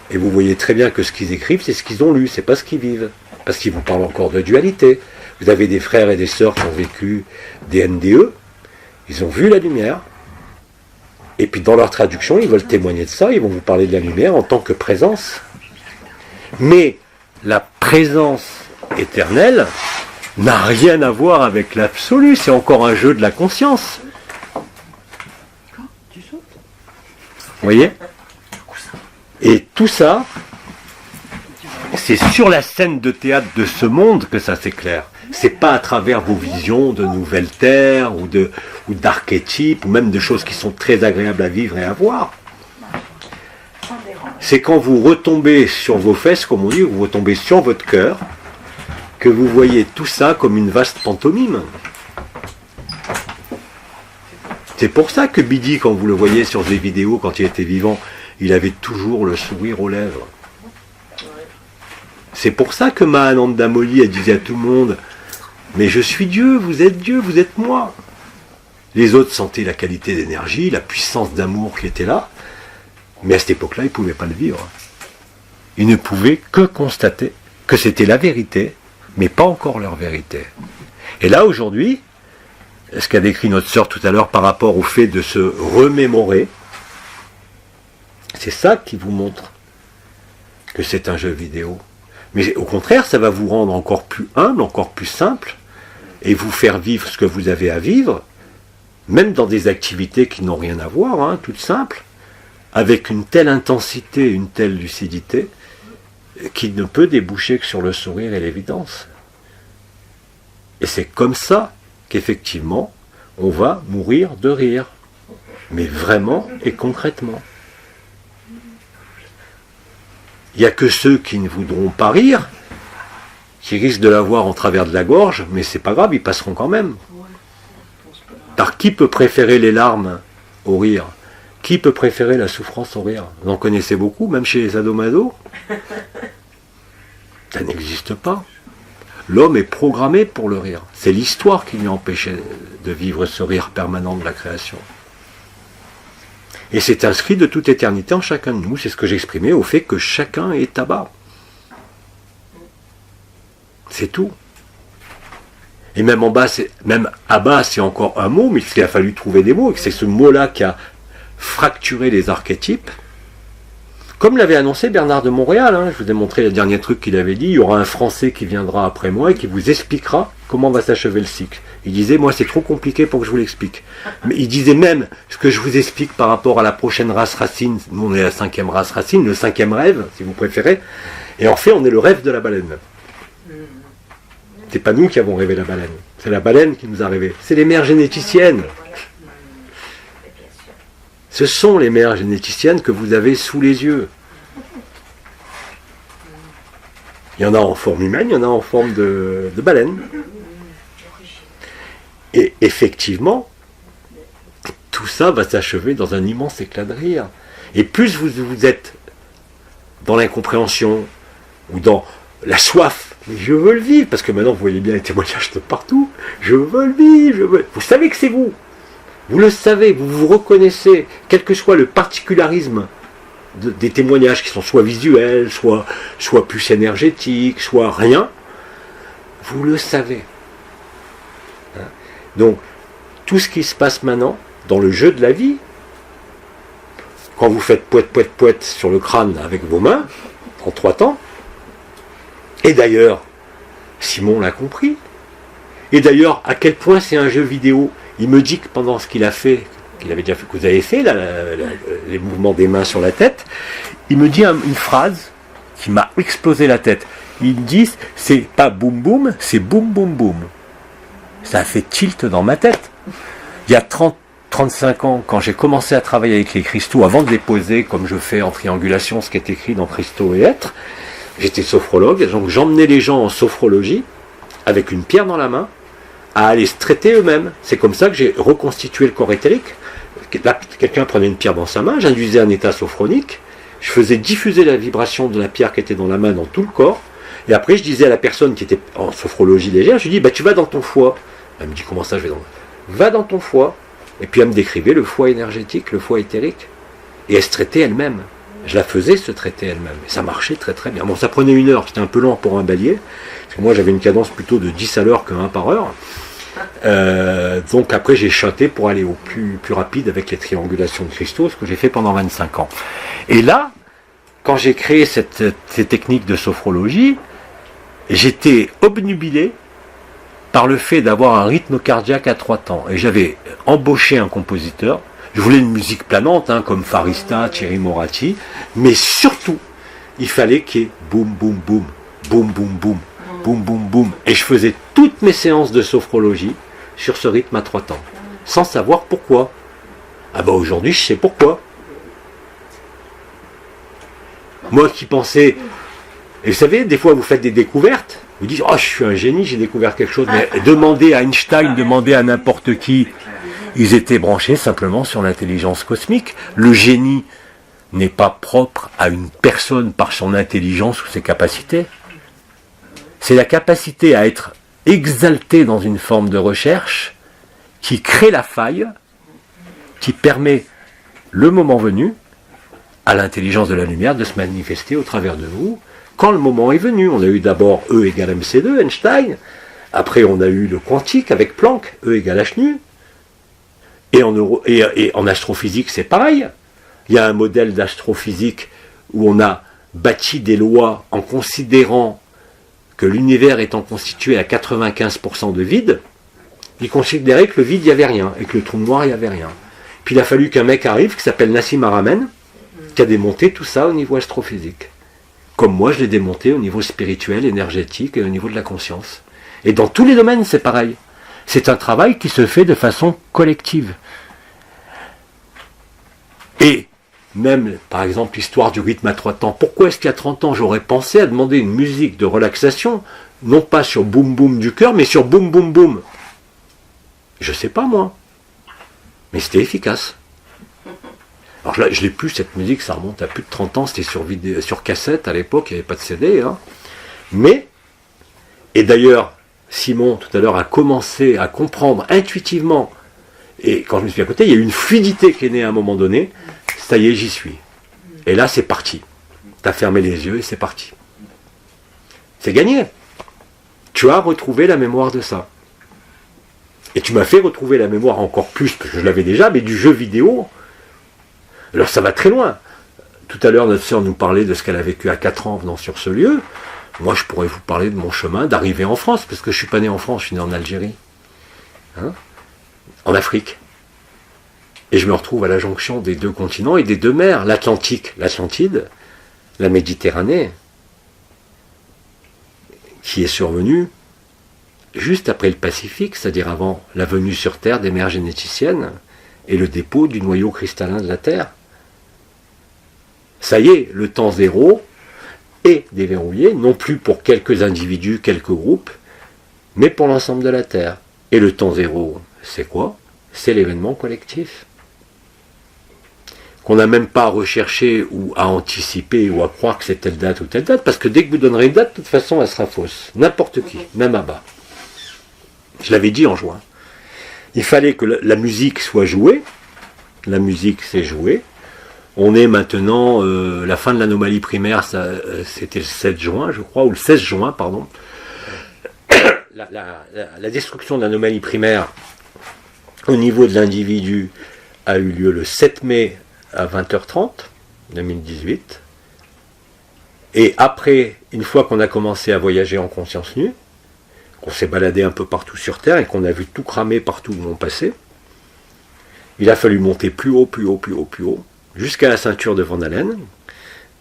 A: et vous voyez très bien que ce qu'ils écrivent, c'est ce qu'ils ont lu, c'est pas ce qu'ils vivent. Parce qu'ils vous parlent encore de dualité. Vous avez des frères et des sœurs qui ont vécu des NDE, ils ont vu la lumière, et puis dans leur traduction, ils veulent témoigner de ça, ils vont vous parler de la lumière en tant que présence. Mais la présence éternelle n'a rien à voir avec l'absolu, c'est encore un jeu de la conscience. Vous voyez ? Et tout ça, c'est sur la scène de théâtre de ce monde que ça s'éclaire. C'est pas à travers vos visions de nouvelles terres ou d'archétypes ou même de choses qui sont très agréables à vivre et à voir. C'est quand vous retombez sur vos fesses, comme on dit, vous retombez sur votre cœur, que vous voyez tout ça comme une vaste pantomime. C'est pour ça que Bidi, quand vous le voyez sur des vidéos, quand il était vivant, il avait toujours le sourire aux lèvres. C'est pour ça que Mahananda Moli, elle disait à tout le monde, mais je suis Dieu, vous êtes moi. Les autres sentaient la qualité d'énergie, la puissance d'amour qui était là, mais à cette époque-là, ils ne pouvaient pas le vivre. Ils ne pouvaient que constater que c'était la vérité, mais pas encore leur vérité. Et là, aujourd'hui, ce qu'a décrit notre sœur tout à l'heure par rapport au fait de se remémorer, c'est ça qui vous montre que c'est un jeu vidéo. Mais au contraire, ça va vous rendre encore plus humble, encore plus simple, et vous faire vivre ce que vous avez à vivre, même dans des activités qui n'ont rien à voir, toutes simples, avec une telle intensité, une telle lucidité, qui ne peut déboucher que sur le sourire et l'évidence. Et c'est comme ça qu'effectivement, on va mourir de rire, mais vraiment et concrètement. Il n'y a que ceux qui ne voudront pas rire, qui risquent de l'avoir en travers de la gorge, mais c'est pas grave, ils passeront quand même. Car qui peut préférer les larmes au rire ? Qui peut préférer la souffrance au rire ? Vous en connaissez beaucoup, même chez les sadomaso ? Ça n'existe pas. L'homme est programmé pour le rire. C'est l'histoire qui lui a empêché de vivre ce rire permanent de la création. Et c'est inscrit de toute éternité en chacun de nous. C'est ce que j'exprimais au fait que chacun est tabac. C'est tout. Et même en bas, même à bas, c'est encore un mot, mais il a fallu trouver des mots. Et c'est ce mot-là qui a fracturé les archétypes. Comme l'avait annoncé Bernard de Montréal, je vous ai montré le dernier truc qu'il avait dit, il y aura un Français qui viendra après moi et qui vous expliquera comment va s'achever le cycle. Il disait, moi c'est trop compliqué pour que je vous l'explique. Mais il disait même, ce que je vous explique par rapport à la prochaine race racine, nous on est la 5e race racine, le 5e rêve, si vous préférez, et en fait on est le rêve de la baleine. C'est pas nous qui avons rêvé la baleine, c'est la baleine qui nous a rêvé. C'est les mères généticiennes. Ce sont les mères généticiennes que vous avez sous les yeux. Il y en a en forme humaine, il y en a en forme de baleine. Et effectivement, tout ça va s'achever dans un immense éclat de rire. Et plus vous êtes dans l'incompréhension, ou dans la soif. Mais je veux le vivre, parce que maintenant vous voyez bien les témoignages de partout. Je veux le vivre, je veux. Vous savez que c'est vous. Vous le savez, vous vous reconnaissez, quel que soit le particularisme des témoignages qui sont soit visuels, soit plus énergétiques, soit rien. Vous le savez. Hein? Donc, tout ce qui se passe maintenant, dans le jeu de la vie, quand vous faites poète, poète, poète sur le crâne avec vos mains, en 3 temps, et d'ailleurs, Simon l'a compris, et d'ailleurs, à quel point c'est un jeu vidéo, il me dit que pendant ce qu'il a fait, qu'il avait déjà fait, que vous avez fait, les mouvements des mains sur la tête, il me dit une phrase qui m'a explosé la tête. Il me dit, c'est pas boum boum, c'est boum boum boum. Ça a fait tilt dans ma tête. Il y a 35 ans, quand j'ai commencé à travailler avec les cristaux, avant de les poser, comme je fais en triangulation, ce qui est écrit dans Cristaux et Être, j'étais sophrologue, donc j'emmenais les gens en sophrologie, avec une pierre dans la main, à aller se traiter eux-mêmes. C'est comme ça que j'ai reconstitué le corps éthérique. Là, quelqu'un prenait une pierre dans sa main, j'induisais un état sophronique, je faisais diffuser la vibration de la pierre qui était dans la main dans tout le corps, et après je disais à la personne qui était en sophrologie légère, je lui dis, bah, tu vas dans ton foie. Elle me dit, comment ça je vais dans... Va dans ton foie. Et puis elle me décrivait le foie énergétique, le foie éthérique. Et elle se traitait elle-même. Je la faisais se traiter elle-même. Et ça marchait très très bien. Bon, ça prenait 1 heure, c'était un peu lent pour un bélier. Parce que moi j'avais une cadence plutôt de 10 à l'heure que 1 par heure. Donc après j'ai chanté pour aller au plus rapide avec les triangulations de cristaux, ce que j'ai fait pendant 25 ans. Et là, quand j'ai créé ces techniques de sophrologie, j'étais obnubilé par le fait d'avoir un rythme cardiaque à 3 temps. Et j'avais embauché un compositeur. Je voulais une musique planante, hein, comme Farista, Thierry Moratti, mais surtout, il fallait qu'il y ait boum, boum, boum, boum, boum, boum, boum, boum, boum. Et je faisais toutes mes séances de sophrologie sur ce rythme à 3 temps, sans savoir pourquoi. Ah bah aujourd'hui, je sais pourquoi. Moi qui pensais... Et vous savez, des fois, vous faites des découvertes, vous dites, oh, je suis un génie, j'ai découvert quelque chose, mais demandez à Einstein, demandez à n'importe qui, ils étaient branchés simplement sur l'intelligence cosmique. Le génie n'est pas propre à une personne par son intelligence ou ses capacités. C'est la capacité à être exalté dans une forme de recherche qui crée la faille, qui permet, le moment venu, à l'intelligence de la lumière de se manifester au travers de vous, quand le moment est venu. On a eu d'abord E égale MC2, Einstein, après on a eu le quantique avec Planck, E égale H nu, et en astrophysique c'est pareil. Il y a un modèle d'astrophysique où on a bâti des lois en considérant que l'univers étant constitué à 95% de vide, il considérait que le vide il n'y avait rien, et que le trou noir il n'y avait rien. Puis il a fallu qu'un mec arrive qui s'appelle Nassim Haramein, qui a démonté tout ça au niveau astrophysique. Comme moi, je l'ai démonté au niveau spirituel, énergétique et au niveau de la conscience. Et dans tous les domaines, c'est pareil. C'est un travail qui se fait de façon collective. Et même, par exemple, l'histoire du rythme à 3 temps. Pourquoi est-ce qu'il y a 30 ans, j'aurais pensé à demander une musique de relaxation, non pas sur boum boum du cœur, mais sur boum boum boum? Je sais pas, moi. Mais c'était efficace. Alors là, je l'ai plus, cette musique, ça remonte à plus de 30 ans, c'était sur cassette à l'époque, il n'y avait pas de CD. Hein. Mais, et d'ailleurs, Simon, tout à l'heure, a commencé à comprendre intuitivement, et quand je me suis à côté, il y a eu une fluidité qui est née à un moment donné, ça y est, j'y suis. Et là, c'est parti. Tu as fermé les yeux et c'est parti. C'est gagné. Tu as retrouvé la mémoire de ça. Et tu m'as fait retrouver la mémoire encore plus, parce que je l'avais déjà, mais du jeu vidéo. Alors ça va très loin. Tout à l'heure, notre sœur nous parlait de ce qu'elle a vécu à 4 ans venant sur ce lieu. Moi, je pourrais vous parler de mon chemin d'arriver en France, parce que je ne suis pas né en France, je suis né en Algérie. Hein, en Afrique. Et je me retrouve à la jonction des 2 continents et des 2 mers. L'Atlantique, l'Atlantide, la Méditerranée, qui est survenue juste après le Pacifique, c'est-à-dire avant la venue sur Terre des mers généticiennes et le dépôt du noyau cristallin de la Terre. Ça y est, le temps zéro est déverrouillé, non plus pour quelques individus, quelques groupes, mais pour l'ensemble de la Terre. Et le temps zéro, c'est quoi? C'est l'événement collectif. qu'on n'a même pas à rechercher ou à anticiper ou à croire que c'est telle date ou telle date, parce que dès que vous donnerez une date, de toute façon, elle sera fausse. N'importe qui, même Abba. Je l'avais dit en juin. Il fallait que la musique soit jouée. La musique s'est jouée. On est maintenant, la fin de l'anomalie primaire, c'était le 7 juin, je crois, ou le 16 juin, pardon. La destruction de l'anomalie primaire au niveau de l'individu a eu lieu le 7 mai à 20h30, 2018. Et après, une fois qu'on a commencé à voyager en conscience nue, qu'on s'est baladé un peu partout sur Terre et qu'on a vu tout cramer partout où on passait, il a fallu monter plus haut, plus haut, plus haut, plus haut, jusqu'à la ceinture de Van Allen,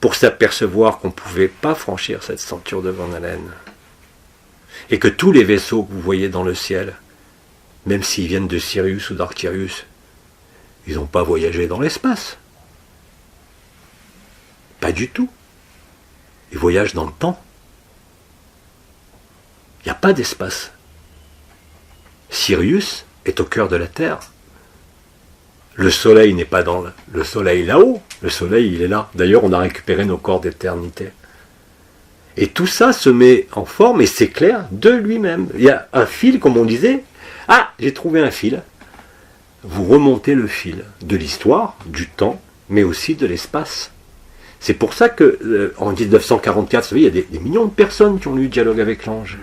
A: pour s'apercevoir qu'on ne pouvait pas franchir cette ceinture de Van Allen. Et que tous les vaisseaux que vous voyez dans le ciel, même s'ils viennent de Sirius ou d'Arcturus, ils n'ont pas voyagé dans l'espace. Pas du tout. Ils voyagent dans le temps. Il n'y a pas d'espace. Sirius est au cœur de la Terre. Le soleil n'est pas dans le soleil là-haut. Le soleil, il est là. D'ailleurs, on a récupéré nos corps d'éternité. Et tout ça se met en forme et s'éclaire de lui-même. Il y a un fil, comme on disait. Ah, j'ai trouvé un fil. Vous remontez le fil de l'histoire, du temps, mais aussi de l'espace. C'est pour ça que, en 1944, vous savez, il y a des millions de personnes qui ont lu Dialogue avec l'ange.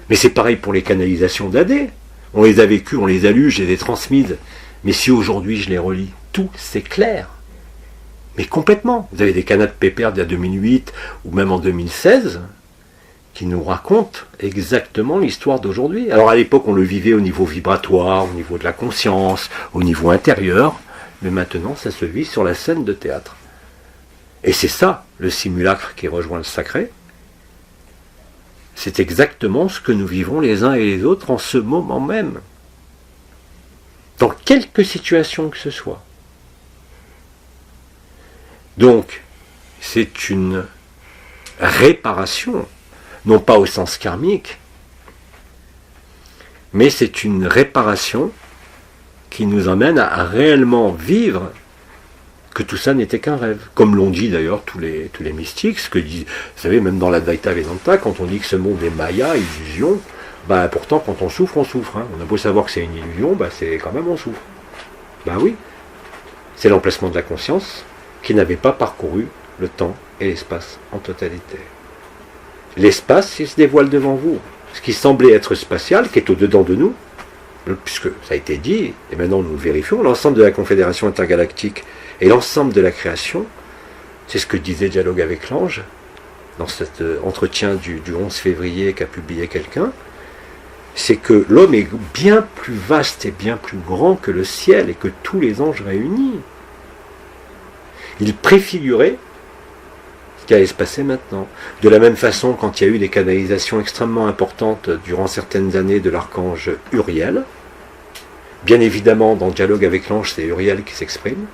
A: Mais c'est pareil pour les canalisations d'AD. On les a vécues, on les a lues, je les ai transmises. Mais si aujourd'hui je les relis, tout s'éclaire. Mais complètement. Vous avez des canaux de pépère d'il y a 2008 ou même en 2016 qui nous racontent exactement l'histoire d'aujourd'hui. Alors à l'époque, on le vivait au niveau vibratoire, au niveau de la conscience, au niveau intérieur, mais maintenant, ça se vit sur la scène de théâtre. Et c'est ça, le simulacre qui rejoint le sacré. C'est exactement ce que nous vivons les uns et les autres en ce moment même. Dans quelque situation que ce soit. Donc, c'est une réparation, non pas au sens karmique, mais c'est une réparation qui nous emmène à réellement vivre que tout ça n'était qu'un rêve. Comme l'ont dit d'ailleurs tous les mystiques, ce que disent, vous savez, même dans l'Advaita Vedanta, quand on dit que ce monde est maya, illusion, pourtant quand on souffre, on souffre. Hein. On a beau savoir que c'est une illusion, c'est quand même on souffre. Oui, c'est l'emplacement de la conscience qui n'avait pas parcouru le temps et l'espace en totalité. L'espace, il se dévoile devant vous. Ce qui semblait être spatial, qui est au-dedans de nous, puisque ça a été dit, et maintenant nous le vérifions, l'ensemble de la Confédération intergalactique et l'ensemble de la création, c'est ce que disait Dialogue avec l'ange, dans cet entretien du 11 février qu'a publié quelqu'un, c'est que l'homme est bien plus vaste et bien plus grand que le ciel et que tous les anges réunis. Il préfigurait ce qui allait se passer maintenant. De la même façon, quand il y a eu des canalisations extrêmement importantes durant certaines années de l'archange Uriel, bien évidemment, dans Dialogue avec l'ange, c'est Uriel qui s'exprime,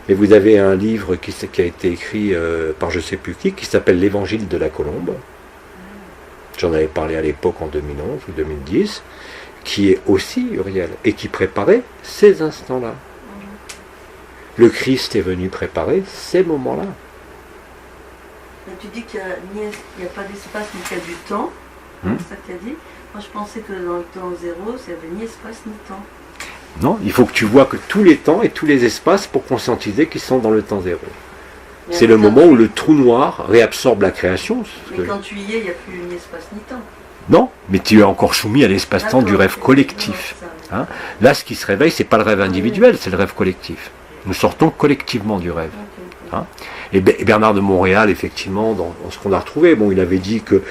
A: mais vous avez un livre qui a été écrit par je ne sais plus qui s'appelle l'Évangile de la Colombe. J'en avais parlé à l'époque en 2011 ou 2010, qui est aussi Uriel, et qui préparait ces instants-là. Le Christ est venu préparer ces moments-là.
B: Mais tu dis qu'il n'y a pas d'espace, mais qu'il y a du temps. C'est ça que tu as dit. Moi, je pensais que dans le temps zéro, il n'y avait ni espace ni temps.
A: Non, il faut que tu vois que tous les temps et tous les espaces pour conscientiser qu'ils sont dans le temps zéro. C'est le moment où le trou noir réabsorbe la création.
B: Mais quand tu y es, il n'y a plus ni espace ni temps.
A: Non, mais tu es encore soumis à l'espace-temps du rêve collectif. Hein? Là, ce qui se réveille, c'est pas le rêve individuel, c'est le rêve collectif. Nous sortons collectivement du rêve. Hein? Et Bernard de Montréal, effectivement, dans ce qu'on a retrouvé, il avait dit que,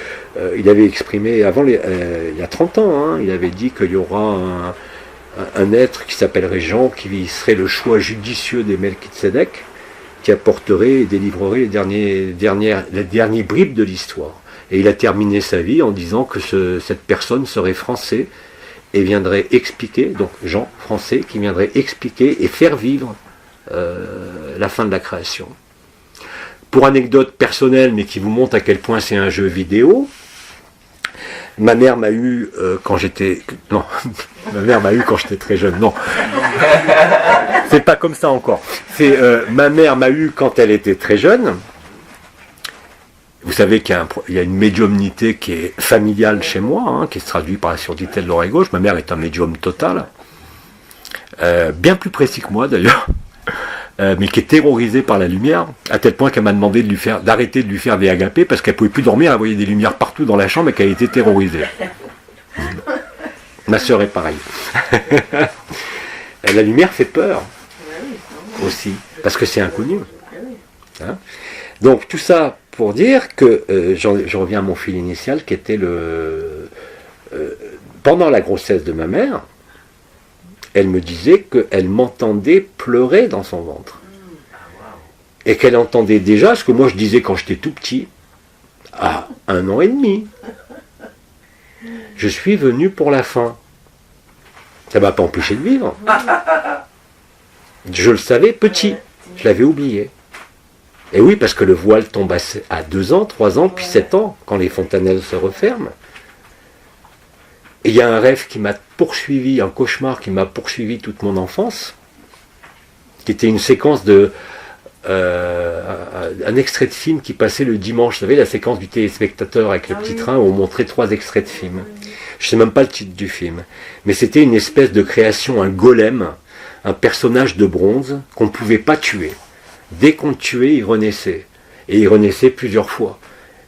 A: il avait exprimé avant, il y a 30 ans, hein, il avait dit qu'il y aura un être qui s'appellerait Jean, qui serait le choix judicieux des Melchizedek, qui apporterait et délivrerait les derniers bribes de l'histoire. Et il a terminé sa vie en disant que cette personne serait français et viendrait expliquer, donc Jean, français, qui viendrait expliquer et faire vivre la fin de la création. Pour anecdote personnelle, mais qui vous montre à quel point c'est un jeu vidéo, Ma mère m'a eu quand j'étais... Non, ma mère m'a eu quand j'étais très jeune, non. C'est pas comme ça encore. C'est ma mère m'a eu quand elle était très jeune. Vous savez qu'il y a une médiumnité qui est familiale chez moi, hein, qui se traduit par la surdité de l'oreille gauche. Ma mère est un médium total. Bien plus précis que moi d'ailleurs. Mais qui est terrorisée par la lumière, à tel point qu'elle m'a demandé d'arrêter de lui faire des agapés parce qu'elle ne pouvait plus dormir, elle voyait des lumières partout dans la chambre et qu'elle était terrorisée. Ma sœur est pareille. La lumière fait peur aussi, parce que c'est inconnu. Hein? Donc tout ça pour dire que, je reviens à mon fil initial qui était pendant la grossesse de ma mère, elle me disait qu'elle m'entendait pleurer dans son ventre. Et qu'elle entendait déjà ce que moi je disais quand j'étais tout petit, à 1 an et demi. Je suis venu pour la fin. Ça ne m'a pas empêché de vivre. Je le savais petit, je l'avais oublié. Et oui, parce que le voile tombe à 2 ans, 3 ans, puis 7 ans, quand les fontanelles se referment. Et il y a un rêve qui m'a poursuivi, un cauchemar qui m'a poursuivi toute mon enfance, qui était une séquence un extrait de film qui passait le dimanche, vous savez, la séquence du téléspectateur avec le petit train où on montrait 3 extraits de film. Je ne sais même pas le titre du film, mais c'était une espèce de création, un golem, un personnage de bronze qu'on ne pouvait pas tuer. Dès qu'on le tuait, il renaissait. Et il renaissait plusieurs fois.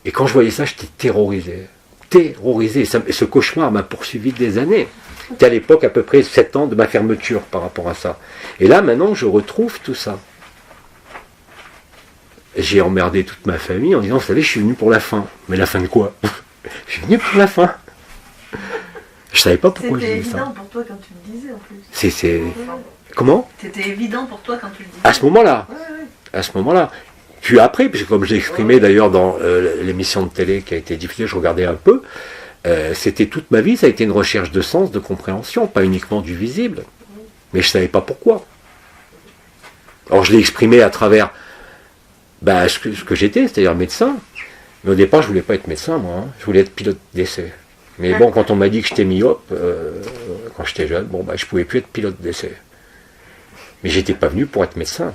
A: Et quand je voyais ça, j'étais terrorisé. Terrorisé. Et ce cauchemar m'a poursuivi des années. C'était à l'époque à peu près 7 ans de ma fermeture par rapport à ça. Et là, maintenant, je retrouve tout ça. J'ai emmerdé toute ma famille en disant, vous savez, je suis venu pour la fin. Mais la fin de quoi? Je suis venu pour la fin. Je savais pas pourquoi je disais ça.
B: C'était évident pour toi quand tu le disais en plus.
A: Comment?
B: C'était évident pour toi quand tu le disais.
A: À ce moment-là.
B: Ouais.
A: À ce moment-là. Puis après, puisque comme je l'ai exprimé d'ailleurs dans l'émission de télé qui a été diffusée, je regardais un peu, c'était toute ma vie, ça a été une recherche de sens, de compréhension, pas uniquement du visible. Mais je ne savais pas pourquoi. Alors je l'ai exprimé à travers ce que j'étais, c'est-à-dire médecin. Mais au départ, je ne voulais pas être médecin, moi. Je voulais être pilote d'essai. Mais bon, quand on m'a dit que j'étais myope, quand j'étais jeune, je ne pouvais plus être pilote d'essai. Mais j'étais pas venu pour être médecin.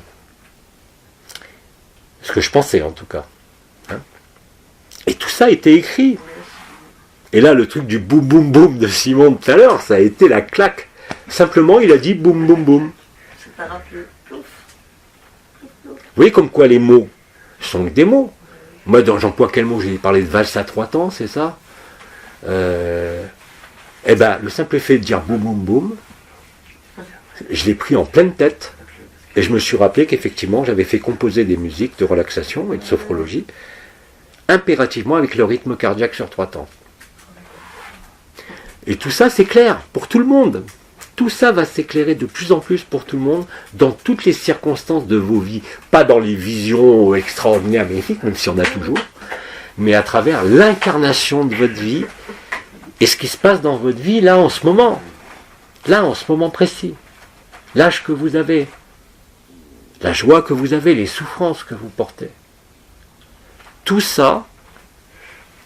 A: Ce que je pensais, en tout cas. Hein? Et tout ça a été écrit. Et là, le truc du boum boum boum de Simon tout à l'heure, ça a été la claque. Simplement, il a dit boum boum boum.
B: C'est pas rappelé.
A: Vous voyez comme quoi les mots sont des mots. Moi, j'emploie quel mot? J'ai parlé de valse à 3 temps, c'est ça? Le simple fait de dire boum boum boum, je l'ai pris en pleine tête. Et je me suis rappelé qu'effectivement, j'avais fait composer des musiques de relaxation et de sophrologie impérativement avec le rythme cardiaque sur 3 temps. Et tout ça, c'est clair pour tout le monde. Tout ça va s'éclairer de plus en plus pour tout le monde dans toutes les circonstances de vos vies. Pas dans les visions extraordinaires, magnifiques, même si on a toujours, mais à travers l'incarnation de votre vie et ce qui se passe dans votre vie là en ce moment. Là, en ce moment précis. L'âge que vous avez. La joie que vous avez, les souffrances que vous portez. Tout ça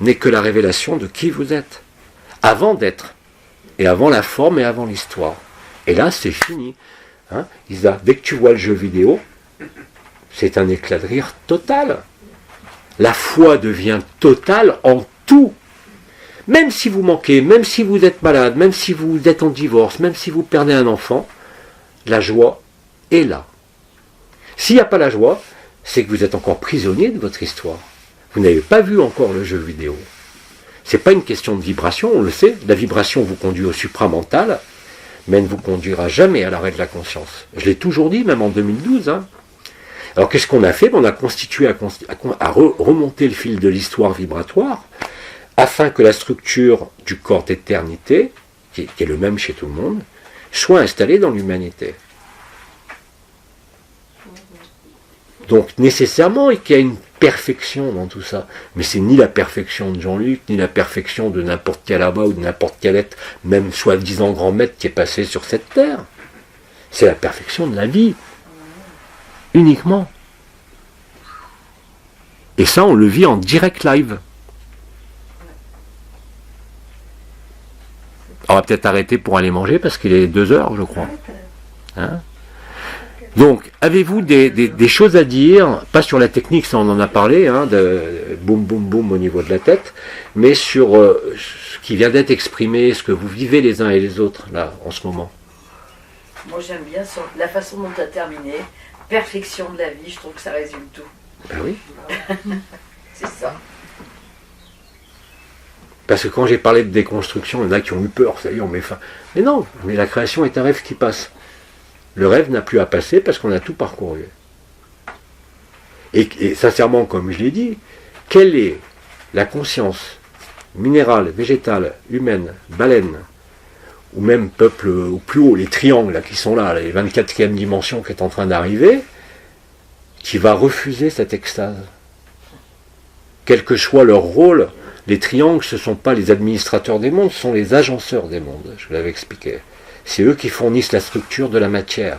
A: n'est que la révélation de qui vous êtes. Avant d'être. Et avant la forme et avant l'histoire. Et là, c'est fini. Hein, Isa, dès que tu vois le jeu vidéo, c'est un éclat de rire total. La foi devient totale en tout. Même si vous manquez, même si vous êtes malade, même si vous êtes en divorce, même si vous perdez un enfant, la joie est là. S'il n'y a pas la joie, c'est que vous êtes encore prisonnier de votre histoire. Vous n'avez pas vu encore le jeu vidéo. Ce n'est pas une question de vibration, on le sait. La vibration vous conduit au supramental, mais elle ne vous conduira jamais à l'arrêt de la conscience. Je l'ai toujours dit, même en 2012. Hein. Alors qu'est-ce qu'on a fait? On a constitué à remonter le fil de l'histoire vibratoire, afin que la structure du corps d'éternité, qui est le même chez tout le monde, soit installée dans l'humanité. Donc nécessairement, il y a une perfection dans tout ça. Mais c'est ni la perfection de Jean-Luc, ni la perfection de n'importe quel abbat ou de n'importe quel être, même soi-disant grand maître qui est passé sur cette terre. C'est la perfection de la vie. Uniquement. Et ça, on le vit en direct live. On va peut-être arrêter pour aller manger parce qu'il est 2h, je crois. Hein? Donc, avez-vous des choses à dire, pas sur la technique, ça on en a parlé, hein, de boum boum boum au niveau de la tête, mais sur ce qui vient d'être exprimé, ce que vous vivez les uns et les autres, là, en ce moment.
C: Moi j'aime bien la façon dont tu as terminé, perfection de la vie, je trouve que ça résume tout.
A: Ben oui.
C: C'est ça.
A: Parce que quand j'ai parlé de déconstruction, il y en a qui ont eu peur, ça y est, on met fin. Mais non, mais la création est un rêve qui passe. Le rêve n'a plus à passer parce qu'on a tout parcouru. Et sincèrement, comme je l'ai dit, quelle est la conscience minérale, végétale, humaine, baleine, ou même peuple au plus haut, les triangles là, qui sont là, les 24e dimensions qui est en train d'arriver, qui va refuser cette extase? Quel que soit leur rôle, les triangles, ce ne sont pas les administrateurs des mondes, ce sont les agenceurs des mondes, je vous l'avais expliqué. C'est eux qui fournissent la structure de la matière.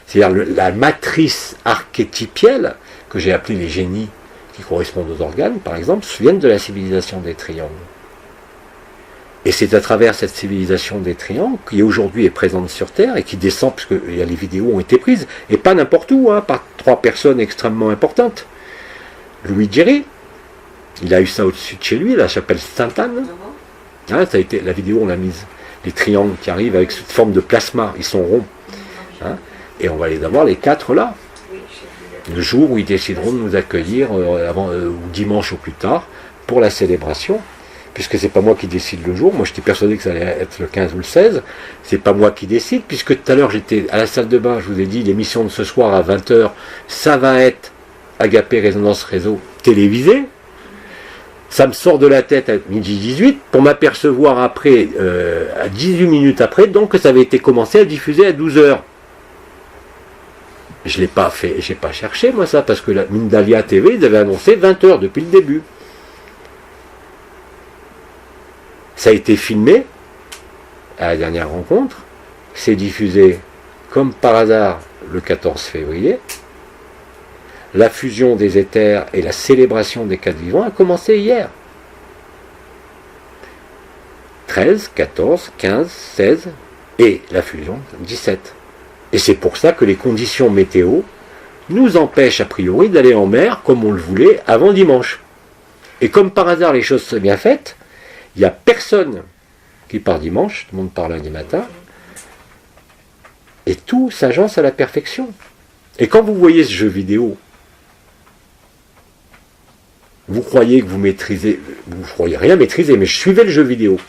A: C'est-à-dire la matrice archétypielle, que j'ai appelée les génies, qui correspondent aux organes, par exemple, viennent de la civilisation des triangles. Et c'est à travers cette civilisation des triangles, qui aujourd'hui est présente sur Terre, et qui descend, parce que les vidéos ont été prises, et pas n'importe où, hein, par 3 personnes extrêmement importantes. Louis Géry, il a eu ça au-dessus de chez lui, la chapelle Sainte-Anne. Hein, ça a été, la vidéo, on l'a mise. Les triangles qui arrivent avec cette forme de plasma, ils sont ronds. Hein, et on va les avoir les 4 là. Le jour où ils décideront de nous accueillir, ou dimanche ou plus tard, pour la célébration. Puisque c'est pas moi qui décide le jour. Moi, j'étais persuadé que ça allait être le 15 ou le 16. C'est pas moi qui décide, puisque tout à l'heure, j'étais à la salle de bain, je vous ai dit, l'émission de ce soir à 20h, ça va être Agapé Résonance Réseau télévisé. Ça me sort de la tête à midi 18 pour m'apercevoir après, à 18 minutes après, donc que ça avait été commencé à diffuser à 12h. Je ne l'ai pas fait, j'ai pas cherché moi ça, parce que la Mindalia TV, ils avaient annoncé 20h depuis le début. Ça a été filmé à la dernière rencontre, c'est diffusé comme par hasard le 14 février. La fusion des éthers et la célébration des 4 vivants a commencé hier. 13, 14, 15, 16 et la fusion 17. Et c'est pour ça que les conditions météo nous empêchent a priori d'aller en mer comme on le voulait avant dimanche. Et comme par hasard les choses sont bien faites, il n'y a personne qui part dimanche, tout le monde part lundi matin, et tout s'agence à la perfection. Et quand vous voyez ce jeu vidéo, vous croyez que vous maîtrisez, vous ne croyez rien maîtriser, mais je suivais le jeu vidéo.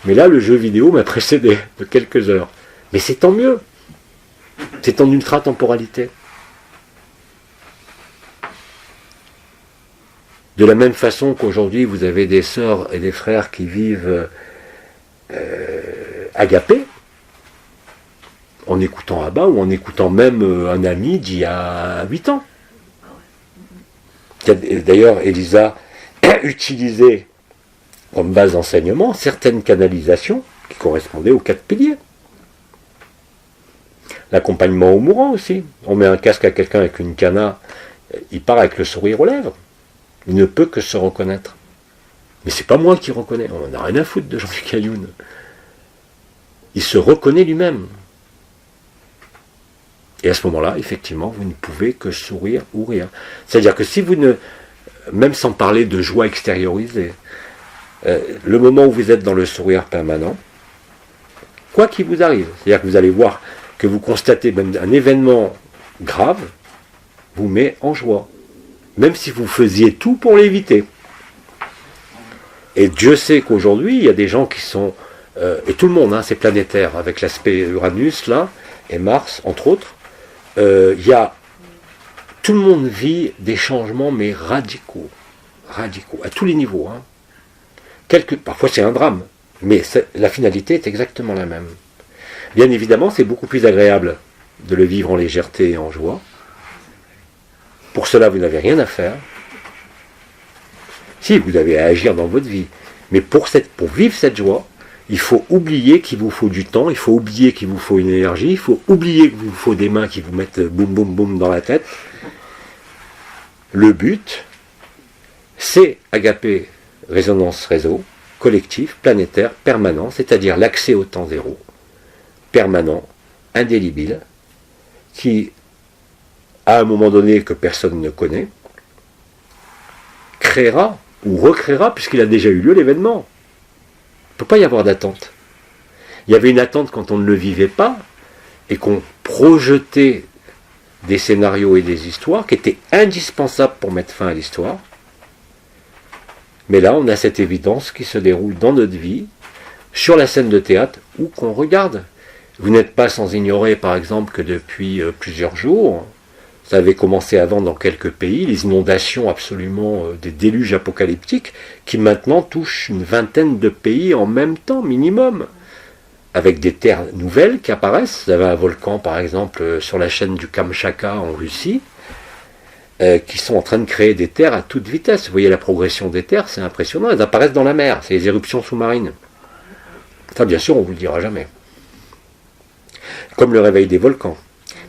A: Mais là, le jeu vidéo m'a précédé de quelques heures. Mais c'est tant mieux. C'est en ultra-temporalité. De la même façon qu'aujourd'hui, vous avez des sœurs et des frères qui vivent agapés, en écoutant Abba ou en écoutant même un ami d'il y a 8 ans. D'ailleurs, Elisa a utilisé comme base d'enseignement certaines canalisations qui correspondaient aux 4 piliers. L'accompagnement au mourant aussi. On met un casque à quelqu'un avec une cana, il part avec le sourire aux lèvres. Il ne peut que se reconnaître. Mais c'est pas moi qui reconnais. On n'a rien à foutre de Jean-Luc Ayoun. Il se reconnaît lui-même. Et à ce moment-là, effectivement, vous ne pouvez que sourire ou rire. C'est-à-dire que si vous ne... Même sans parler de joie extériorisée, le moment où vous êtes dans le sourire permanent, quoi qu'il vous arrive, c'est-à-dire que vous allez voir que vous constatez même un événement grave, vous met en joie. Même si vous faisiez tout pour l'éviter. Et Dieu sait qu'aujourd'hui, il y a des gens qui sont... et tout le monde, hein, c'est planétaire, avec l'aspect Uranus, là, et Mars, entre autres. Il y a... Tout le monde vit des changements, mais radicaux. Radicaux, à tous les niveaux. Hein. Parfois, c'est un drame, mais la finalité est exactement la même. Bien évidemment, c'est beaucoup plus agréable de le vivre en légèreté et en joie. Pour cela, vous n'avez rien à faire. Si, vous avez à agir dans votre vie. Mais pour vivre cette joie, il faut oublier qu'il vous faut du temps, il faut oublier qu'il vous faut une énergie, il faut oublier qu'il vous faut des mains qui vous mettent boum boum boum dans la tête. Le but, c'est Agapé Résonance Réseau, collectif, planétaire, permanent, c'est-à-dire l'accès au temps zéro, permanent, indélébile, qui, à un moment donné que personne ne connaît, créera ou recréera, puisqu'il a déjà eu lieu l'événement. Il ne peut pas y avoir d'attente. Il y avait une attente quand on ne le vivait pas, et qu'on projetait des scénarios et des histoires qui étaient indispensables pour mettre fin à l'histoire. Mais là, on a cette évidence qui se déroule dans notre vie, sur la scène de théâtre, ou qu'on regarde. Vous n'êtes pas sans ignorer, par exemple, que depuis plusieurs jours, ça avait commencé avant dans quelques pays, les inondations absolument, des déluges apocalyptiques, qui maintenant touchent une vingtaine de pays en même temps, minimum, avec des terres nouvelles qui apparaissent. Vous avez un volcan, par exemple, sur la chaîne du Kamchatka en Russie, qui sont en train de créer des terres à toute vitesse. Vous voyez la progression des terres, c'est impressionnant. Elles apparaissent dans la mer, c'est les éruptions sous-marines. Ça, bien sûr, on ne vous le dira jamais. Comme le réveil des volcans.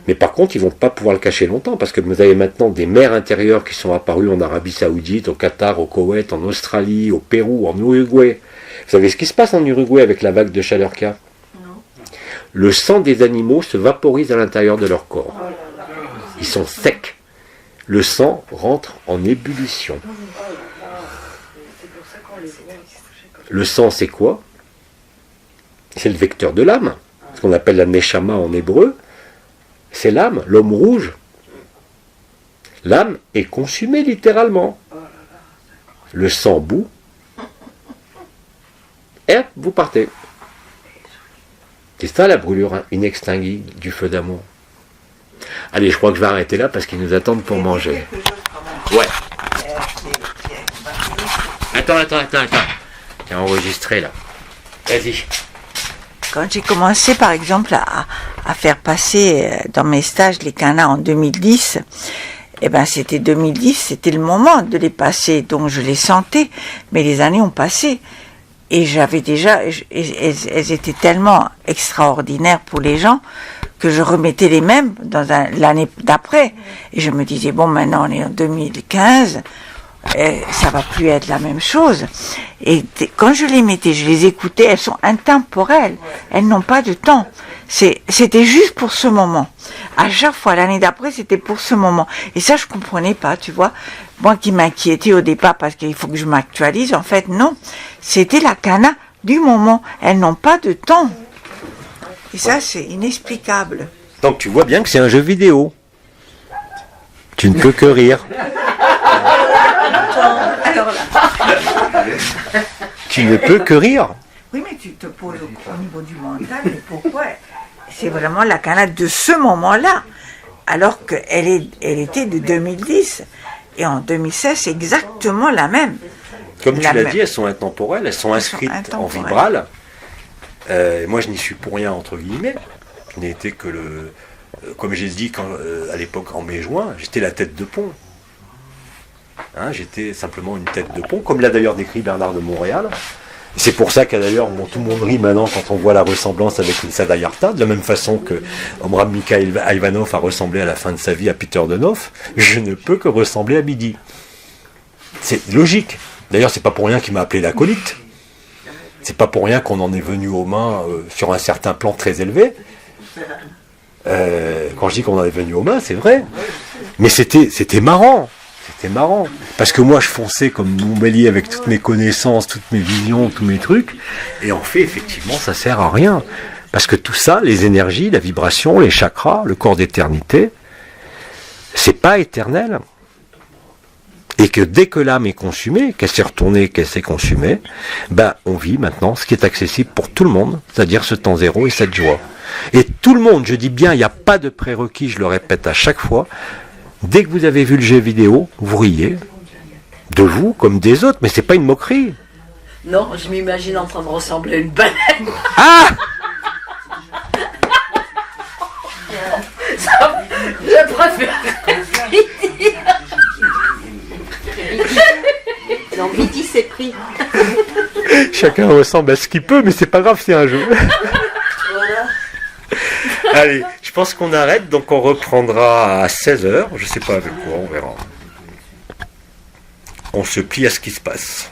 A: Mais par contre, ils ne vont pas pouvoir le cacher longtemps, parce que vous avez maintenant des mers intérieures qui sont apparues en Arabie Saoudite, au Qatar, au Koweït, en Australie, au Pérou, en Uruguay. Vous savez ce qui se passe en Uruguay avec la vague de chaleur qu'il y a ? Le sang des animaux se vaporise à l'intérieur de leur corps. Ils sont secs. Le sang rentre en ébullition. Le sang, c'est quoi ? C'est le vecteur de l'âme. Ce qu'on appelle la neshama en hébreu. C'est l'âme, l'homme rouge. L'âme est consumée littéralement. Le sang bout. Et vous partez. C'est ça la brûlure inextinguible du feu d'amour. Allez, je crois que je vais arrêter là parce qu'ils nous attendent pour manger. Ouais. Attends. T'es enregistré là. Vas-y.
D: Quand j'ai commencé par exemple à faire passer dans mes stages les canas en 2010, eh ben c'était 2010, c'était le moment de les passer, donc je les sentais, mais les années ont passé. Et j'avais déjà, elles étaient tellement extraordinaires pour les gens que je remettais les mêmes dans l'année d'après. Et je me disais, bon, maintenant on est en 2015, ça va plus être la même chose. Et quand je les mettais, je les écoutais, elles sont intemporelles. Elles n'ont pas de temps. C'était juste pour ce moment. À chaque fois, l'année d'après, c'était pour ce moment. Et ça, je comprenais pas, tu vois. Moi qui m'inquiétais au départ parce qu'il faut que je m'actualise, en fait, non. C'était la cana du moment. Elles n'ont pas de temps. Et ça, c'est inexplicable.
A: Donc tu vois bien que c'est un jeu vidéo. Tu ne peux que rire.
D: Alors là.
A: Tu ne peux que rire.
D: Oui, mais tu te poses au niveau du mental, mais pourquoi ? C'est vraiment la cana de ce moment-là. Alors qu'elle était de 2010. Et en 2016, c'est exactement la même.
A: Comme tu l'as dit, elles sont intemporelles, elles sont inscrites en vibrale. Moi, je n'y suis pour rien, entre guillemets. Je n'ai été que le... Comme j'ai dit à l'époque, en mai-juin, j'étais la tête de pont. Hein, j'étais simplement une tête de pont, comme l'a d'ailleurs décrit Bernard de Montréal. Et c'est pour ça qu'à d'ailleurs, tout le monde rit maintenant quand on voit la ressemblance avec Lisa Dayarta, de la même façon que Omram Mikhail Ivanov a ressemblé à la fin de sa vie à Peter Denoff. Je ne peux que ressembler à Bidi. C'est logique. D'ailleurs, c'est pas pour rien qu'il m'a appelé l'acolyte. C'est pas pour rien qu'on en est venu aux mains sur un certain plan très élevé. Quand je dis qu'on en est venu aux mains, c'est vrai. Mais c'était marrant. C'était marrant. Parce que moi, je fonçais comme mon bélier avec toutes mes connaissances, toutes mes visions, tous mes trucs. Et en fait, effectivement, ça sert à rien. Parce que tout ça, les énergies, la vibration, les chakras, le corps d'éternité, c'est pas éternel. Et que dès que l'âme est consumée, qu'elle s'est retournée, qu'elle s'est consumée, ben, on vit maintenant ce qui est accessible pour tout le monde, c'est-à-dire ce temps zéro et cette joie. Et tout le monde, je dis bien, il n'y a pas de prérequis, je le répète à chaque fois, dès que vous avez vu le jeu vidéo, vous riez, de vous comme des autres, mais c'est pas une moquerie.
C: Non, je m'imagine en train de ressembler à une baleine.
A: Ah!
C: Je préfère.
B: Non, Bidi c'est pris.
A: Chacun ressemble à ce qu'il peut, mais c'est pas grave, c'est un jeu.
B: Voilà.
A: Allez, je pense qu'on arrête, donc on reprendra à 16h, je sais pas avec quoi, on verra. On se plie à ce qui se passe.